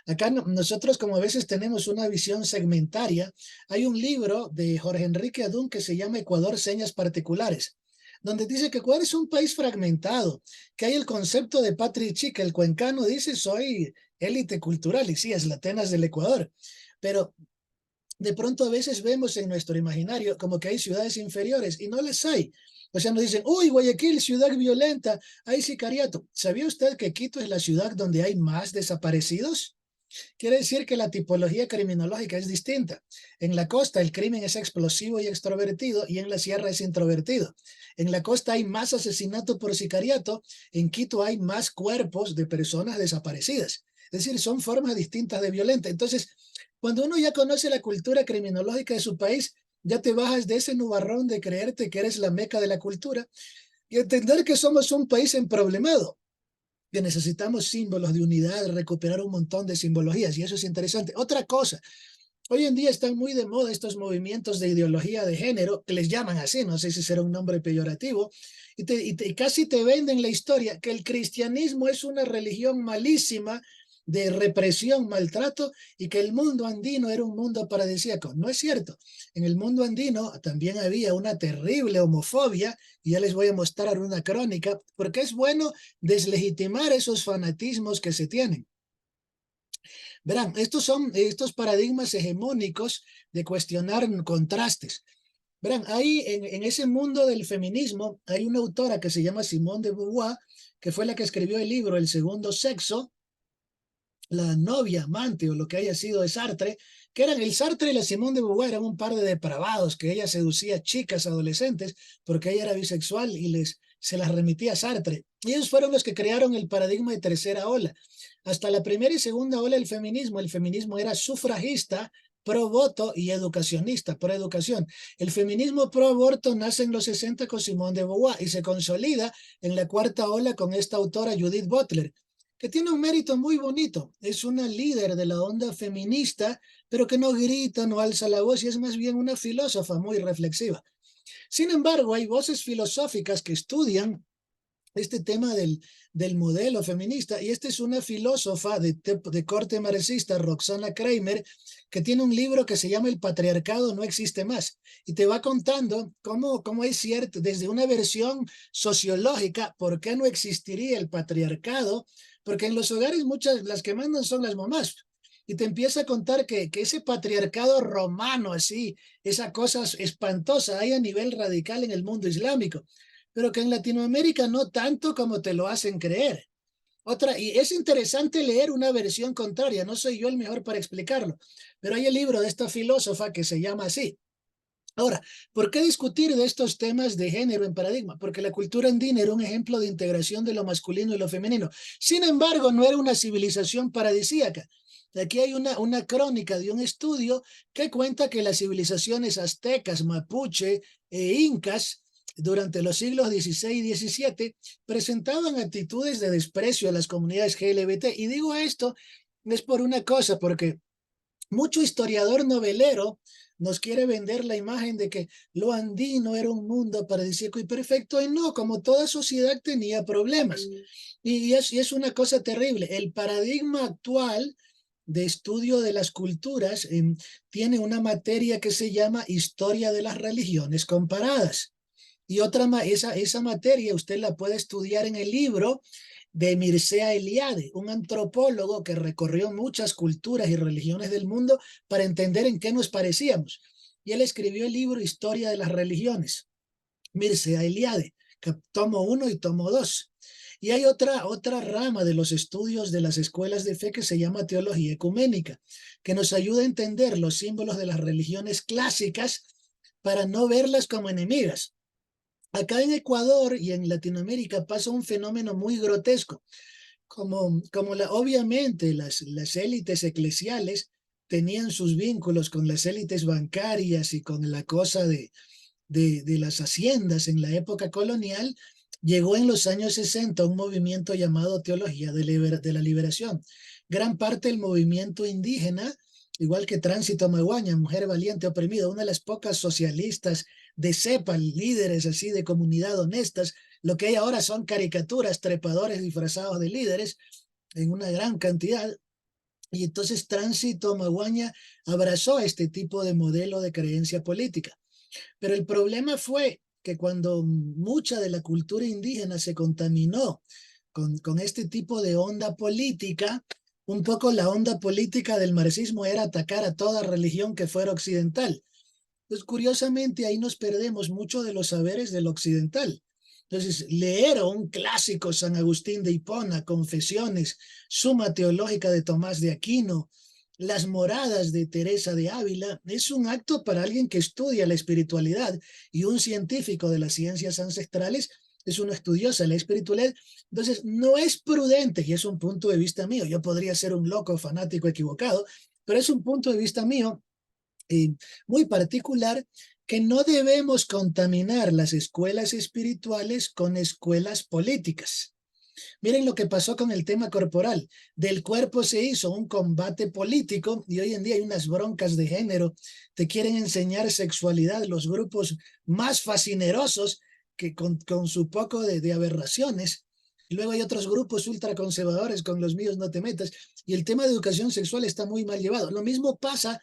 Acá nosotros, como a veces tenemos una visión segmentaria, hay un libro de Jorge Enrique Adún que se llama Ecuador, Señas Particulares, donde dice que Ecuador es un país fragmentado, que hay el concepto de patria chica. El cuencano dice: soy élite cultural, y sí, es la Atenas del Ecuador, pero de pronto a veces vemos en nuestro imaginario como que hay ciudades inferiores y no las hay. O sea, nos dicen: uy, Guayaquil, ciudad violenta, hay sicariato. ¿Sabía usted que Quito es la ciudad donde hay más desaparecidos? Quiere decir que la tipología criminológica es distinta. En la costa el crimen es explosivo y extrovertido, y en la sierra es introvertido. En la costa hay más asesinato por sicariato, en Quito hay más cuerpos de personas desaparecidas. Es decir, son formas distintas de violencia. Entonces, cuando uno ya conoce la cultura criminológica de su país, ya te bajas de ese nubarrón de creerte que eres la meca de la cultura y entender que somos un país emproblemado, que necesitamos símbolos de unidad, recuperar un montón de simbologías, y eso es interesante. Otra cosa: hoy en día están muy de moda estos movimientos de ideología de género, que les llaman así, no sé si será un nombre peyorativo, y casi te venden la historia que el cristianismo es una religión malísima, de represión, maltrato, y que el mundo andino era un mundo paradisíaco. No es cierto. En el mundo andino también había una terrible homofobia, y ya les voy a mostrar una crónica, porque es bueno deslegitimar esos fanatismos que se tienen. Verán, estos son estos paradigmas hegemónicos de cuestionar contrastes. Verán, ahí en ese mundo del feminismo hay una autora que se llama Simone de Beauvoir, que fue la que escribió el libro El segundo sexo, la novia, amante o lo que haya sido de Sartre, que eran el Sartre y la Simone de Beauvoir, eran un par de depravados que ella seducía chicas adolescentes porque ella era bisexual y se las remitía a Sartre. Y ellos fueron los que crearon el paradigma de tercera ola. Hasta la primera y segunda ola del feminismo, el feminismo era sufragista, pro voto y educacionista, pro educación. El feminismo pro aborto nace en los 60 con Simone de Beauvoir y se consolida en la cuarta ola con esta autora Judith Butler, que tiene un mérito muy bonito. Es una líder de la onda feminista, pero que no grita, no alza la voz, y es más bien una filósofa muy reflexiva. Sin embargo, hay voces filosóficas que estudian este tema del modelo feminista, y esta es una filósofa de corte marxista, Roxana Kramer, que tiene un libro que se llama El patriarcado no existe más, y te va contando cómo es cierto, desde una versión sociológica, por qué no existiría el patriarcado, porque en los hogares muchas, las que mandan son las mamás, y te empieza a contar que ese patriarcado romano, así, esa cosa espantosa, hay a nivel radical en el mundo islámico, pero que en Latinoamérica no tanto como te lo hacen creer. Y es interesante leer una versión contraria, no soy yo el mejor para explicarlo, pero hay el libro de esta filósofa que se llama así. Ahora, ¿por qué discutir de estos temas de género en paradigma? Porque la cultura andina era un ejemplo de integración de lo masculino y lo femenino. Sin embargo, no era una civilización paradisíaca. Aquí hay una crónica de un estudio que cuenta que las civilizaciones aztecas, mapuche e incas durante los siglos XVI y XVII presentaban actitudes de desprecio a las comunidades LGBT. Y digo esto es por una cosa, porque mucho historiador novelero nos quiere vender la imagen de que lo andino era un mundo paradisíaco y perfecto, y no, como toda sociedad tenía problemas. Y es una cosa terrible. El paradigma actual de estudio de las culturas tiene una materia que se llama Historia de las Religiones Comparadas. Y esa materia usted la puede estudiar en el libro de Mircea Eliade, un antropólogo que recorrió muchas culturas y religiones del mundo para entender en qué nos parecíamos. Y él escribió el libro Historia de las Religiones, Mircea Eliade, tomo 1 y tomo 2. Y hay otra rama de los estudios de las escuelas de fe que se llama teología ecuménica, que nos ayuda a entender los símbolos de las religiones clásicas para no verlas como enemigas. Acá en Ecuador y en Latinoamérica pasa un fenómeno muy grotesco. Obviamente las élites eclesiales tenían sus vínculos con las élites bancarias y con la cosa de las haciendas en la época colonial, llegó en los años 60 un movimiento llamado Teología de la Liberación. Gran parte del movimiento indígena, igual que Tránsito Maguaña, Mujer Valiente Oprimida, una de las pocas socialistas de cepa, líderes así de comunidad honestas, lo que hay ahora son caricaturas, trepadores disfrazados de líderes en una gran cantidad. Y entonces Tránsito Maguaña abrazó este tipo de modelo de creencia política. Pero el problema fue que cuando mucha de la cultura indígena se contaminó con este tipo de onda política, un poco la onda política del marxismo era atacar a toda religión que fuera occidental. Entonces, curiosamente, ahí nos perdemos mucho de los saberes del occidental. Entonces, leer un clásico, San Agustín de Hipona, Confesiones, Suma Teológica de Tomás de Aquino, las moradas de Teresa de Ávila, es un acto para alguien que estudia la espiritualidad, y un científico de las ciencias ancestrales es una estudiosa de la espiritualidad. Entonces, no es prudente, y es un punto de vista mío. Yo podría ser un loco fanático equivocado, pero es un punto de vista mío muy particular, que no debemos contaminar las escuelas espirituales con escuelas políticas. Miren lo que pasó con el tema corporal. Del cuerpo se hizo un combate político, y hoy en día hay unas broncas de género. Te quieren enseñar sexualidad los grupos más fascinerosos, que con su poco de aberraciones. Y luego hay otros grupos ultraconservadores, con los míos no te metas. Y el tema de educación sexual está muy mal llevado. Lo mismo pasa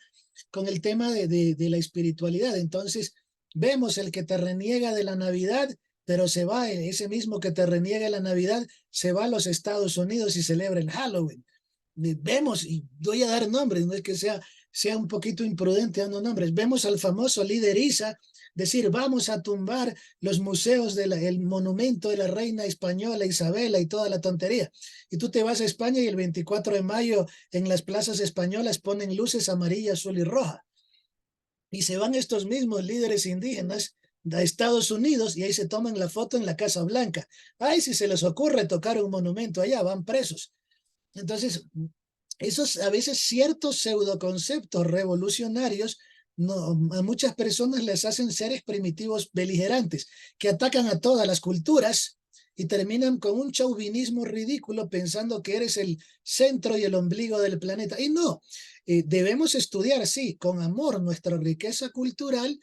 con el tema de la espiritualidad. Entonces, vemos el que te reniega de la Navidad, pero se va, ese mismo que te reniega la Navidad, se va a los Estados Unidos y celebra el Halloween. Vemos, y voy a dar nombres, no es que sea un poquito imprudente dando nombres, vemos al famoso líder Isa decir: vamos a tumbar los museos el monumento de la reina española Isabela y toda la tontería. Y tú te vas a España y el 24 de mayo en las plazas españolas ponen luces amarilla, azul y roja. Y se van estos mismos líderes indígenas a Estados Unidos y ahí se toman la foto en la Casa Blanca. Ay, si se les ocurre tocar un monumento allá, van presos. Entonces, esos a veces ciertos pseudoconceptos revolucionarios, no, a muchas personas les hacen seres primitivos beligerantes que atacan a todas las culturas y terminan con un chauvinismo ridículo pensando que eres el centro y el ombligo del planeta. Y no, debemos estudiar, sí, con amor nuestra riqueza cultural,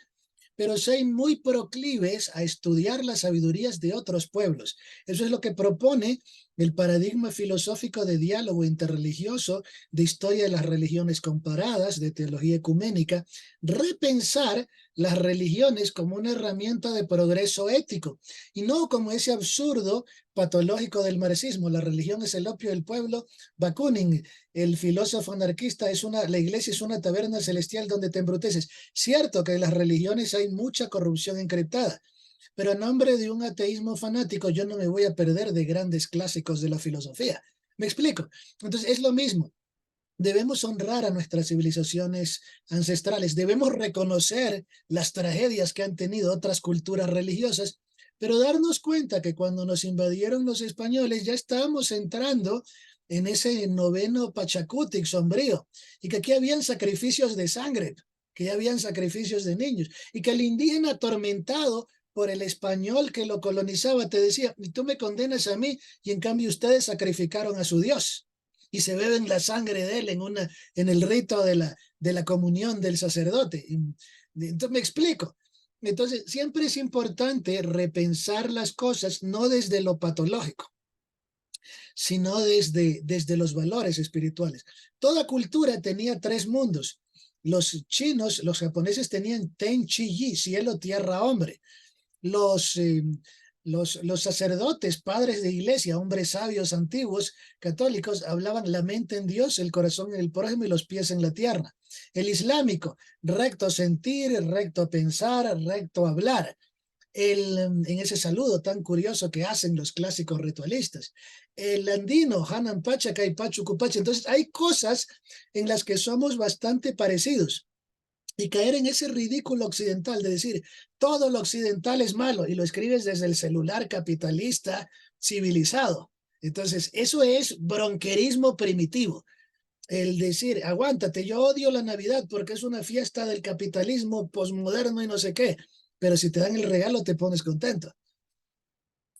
pero soy muy proclives a estudiar las sabidurías de otros pueblos. Eso es lo que propone el paradigma filosófico de diálogo interreligioso, de historia de las religiones comparadas, de teología ecuménica, repensar las religiones como una herramienta de progreso ético y no como ese absurdo patológico del marxismo. La religión es el opio del pueblo. Bakunin, el filósofo anarquista, la iglesia es una taberna celestial donde te embruteces. Cierto que en las religiones hay mucha corrupción encriptada, Pero en nombre de un ateísmo fanático, yo no me voy a perder de grandes clásicos de la filosofía. ¿Me explico? Entonces es lo mismo. Debemos honrar a nuestras civilizaciones ancestrales, debemos reconocer las tragedias que han tenido otras culturas religiosas, pero darnos cuenta que cuando nos invadieron los españoles ya estábamos entrando en ese noveno Pachacutic sombrío, y que aquí habían sacrificios de sangre, que ya habían sacrificios de niños, y que el indígena atormentado por el español que lo colonizaba te decía, y tú me condenas a mí, y en cambio ustedes sacrificaron a su Dios y se beben la sangre de él en el rito de la comunión del sacerdote. Entonces me explico. Entonces siempre es importante repensar las cosas no desde lo patológico, sino desde los valores espirituales. Toda cultura tenía tres mundos. Los chinos, los japoneses tenían Ten Chi Yi, cielo, tierra, hombre. Los, eh, los sacerdotes, padres de iglesia, hombres sabios antiguos, católicos, hablaban la mente en Dios, el corazón en el prójimo y los pies en la tierra. El islámico, recto sentir, recto pensar, recto hablar. En ese saludo tan curioso que hacen los clásicos ritualistas. El andino, Hanan Pacha, Pachu Cupacha. Entonces hay cosas en las que somos bastante parecidos. Y caer en ese ridículo occidental de decir todo lo occidental es malo y lo escribes desde el celular capitalista civilizado. Entonces, eso es bronquerismo primitivo. El decir, aguántate, yo odio la Navidad porque es una fiesta del capitalismo posmoderno y no sé qué, pero si te dan el regalo te pones contento.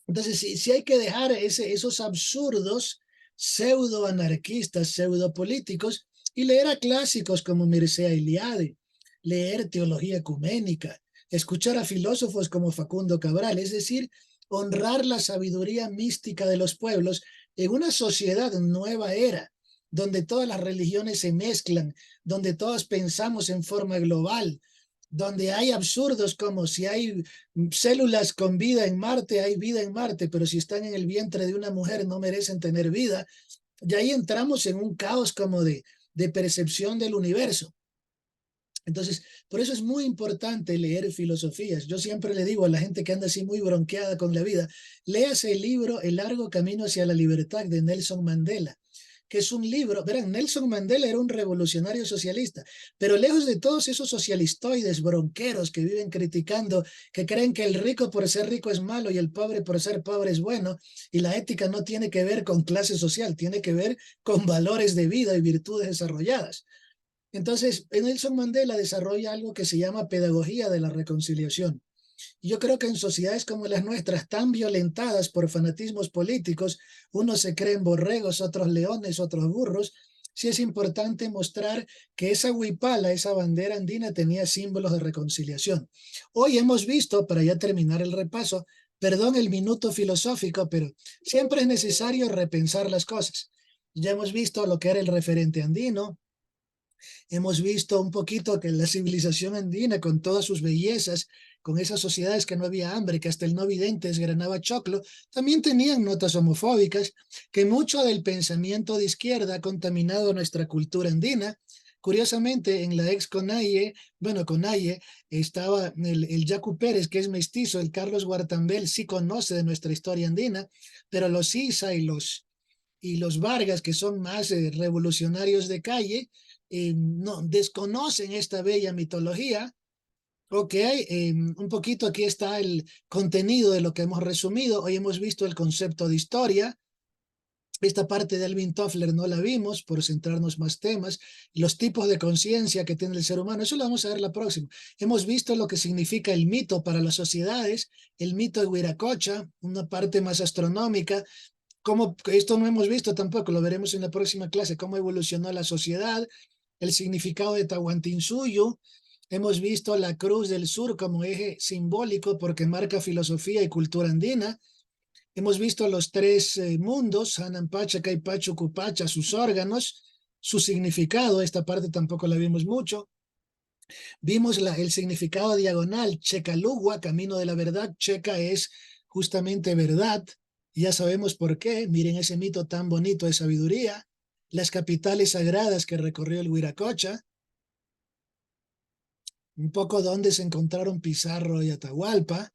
Entonces, sí hay que dejar esos absurdos pseudo-anarquistas, pseudo-políticos y leer a clásicos como Mircea Eliade, leer teología ecuménica, escuchar a filósofos como Facundo Cabral, es decir, honrar la sabiduría mística de los pueblos en una sociedad nueva era, donde todas las religiones se mezclan, donde todos pensamos en forma global, donde hay absurdos como si hay células con vida en Marte, hay vida en Marte, pero si están en el vientre de una mujer no merecen tener vida. Y ahí entramos en un caos como de percepción del universo. Entonces, por eso es muy importante leer filosofías. Yo siempre le digo a la gente que anda así muy bronqueada con la vida, léase el libro El largo camino hacia la libertad de Nelson Mandela, que es un libro, verán, Nelson Mandela era un revolucionario socialista, pero lejos de todos esos socialistoides bronqueros que viven criticando, que creen que el rico por ser rico es malo y el pobre por ser pobre es bueno, y la ética no tiene que ver con clase social, tiene que ver con valores de vida y virtudes desarrolladas. Entonces, Nelson Mandela desarrolla algo que se llama pedagogía de la reconciliación. Y yo creo que en sociedades como las nuestras, tan violentadas por fanatismos políticos, unos se creen borregos, otros leones, otros burros, sí es importante mostrar que esa huipala, esa bandera andina, tenía símbolos de reconciliación. Hoy hemos visto, para ya terminar el repaso, perdón el minuto filosófico, pero siempre es necesario repensar las cosas. Ya hemos visto lo que era el referente andino, hemos visto un poquito que la civilización andina, con todas sus bellezas, con esas sociedades que no había hambre, que hasta el no vidente desgranaba choclo, también tenían notas homofóbicas, que mucho del pensamiento de izquierda ha contaminado nuestra cultura andina. Curiosamente, en la ex CONAIE, bueno, CONAIE, estaba el Yacu Pérez, que es mestizo, el Carlos Guartambel sí conoce de nuestra historia andina, pero los Isa y los Vargas, que son más revolucionarios de calle, no, desconocen esta bella mitología. Ok, un poquito aquí está el contenido de lo que hemos resumido. Hoy hemos visto el concepto de historia. Esta parte de Alvin Toffler no la vimos por centrarnos más temas. Los tipos de conciencia que tiene el ser humano, eso lo vamos a ver la próxima. Hemos visto lo que significa el mito para las sociedades, el mito de Huiracocha, una parte más astronómica. Cómo, esto no hemos visto tampoco, lo veremos en la próxima clase, cómo evolucionó la sociedad, el significado de Tahuantinsuyo. Hemos visto la Cruz del Sur como eje simbólico porque marca filosofía y cultura andina. Hemos visto los tres mundos, Hanampacha, Caipacho, Cupacha, sus órganos, su significado, esta parte tampoco la vimos mucho. Vimos el significado diagonal, Checalugua, camino de la verdad. Checa es justamente verdad. Ya sabemos por qué. Miren ese mito tan bonito de sabiduría. Las capitales sagradas que recorrió el Huiracocha. Un poco donde se encontraron Pizarro y Atahualpa.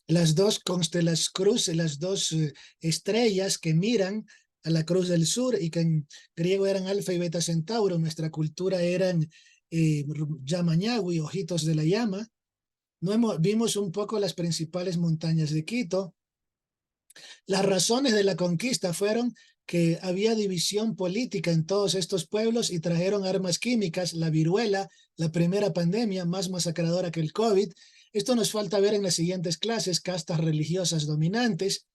las dos constelas cruz, las dos estrellas que miran a la cruz del sur y que en griego eran Alfa y Beta Centauro, en nuestra cultura eran Yamañahui, ojitos de la llama. No vimos un poco las principales montañas de Quito. Las razones de la conquista fueron que había división política en todos estos pueblos y trajeron armas químicas, la viruela, la primera pandemia más masacradora que el COVID. Esto nos falta ver en las siguientes clases, castas religiosas dominantes,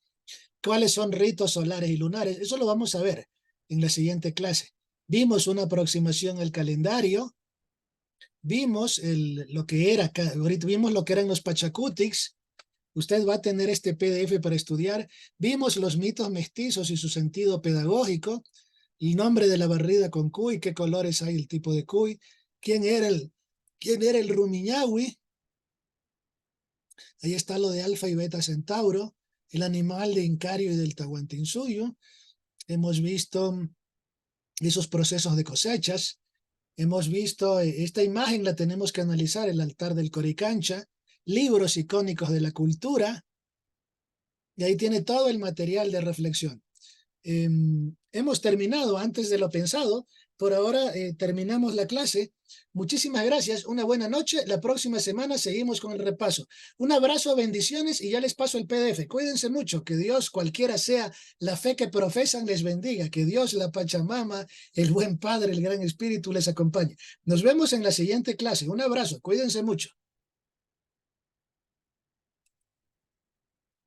cuáles son ritos solares y lunares. Eso lo vamos a ver en la siguiente clase. Vimos una aproximación al calendario, vimos lo que era, ahorita vimos lo que eran los Pachacútics. Usted va a tener este PDF para estudiar. Vimos los mitos mestizos y su sentido pedagógico, el nombre de la barrida con cuy, qué colores hay, el tipo de cuy, quién era el Rumiñahui. Ahí está lo de Alfa y Beta Centauro, el animal de Incario y del Tahuantinsuyo. Hemos visto esos procesos de cosechas. Hemos visto, esta imagen la tenemos que analizar, el altar del Coricancha, libros icónicos de la cultura, y ahí tiene todo el material de reflexión. Hemos terminado antes de lo pensado. Por ahora terminamos la clase. Muchísimas gracias. Una buena noche. La próxima semana seguimos con el repaso. Un abrazo, bendiciones y ya les paso el PDF. Cuídense mucho. Que Dios, cualquiera sea la fe que profesan, les bendiga. Que Dios, la Pachamama, el buen Padre, el Gran Espíritu les acompañe. Nos vemos en la siguiente clase. Un abrazo. Cuídense mucho.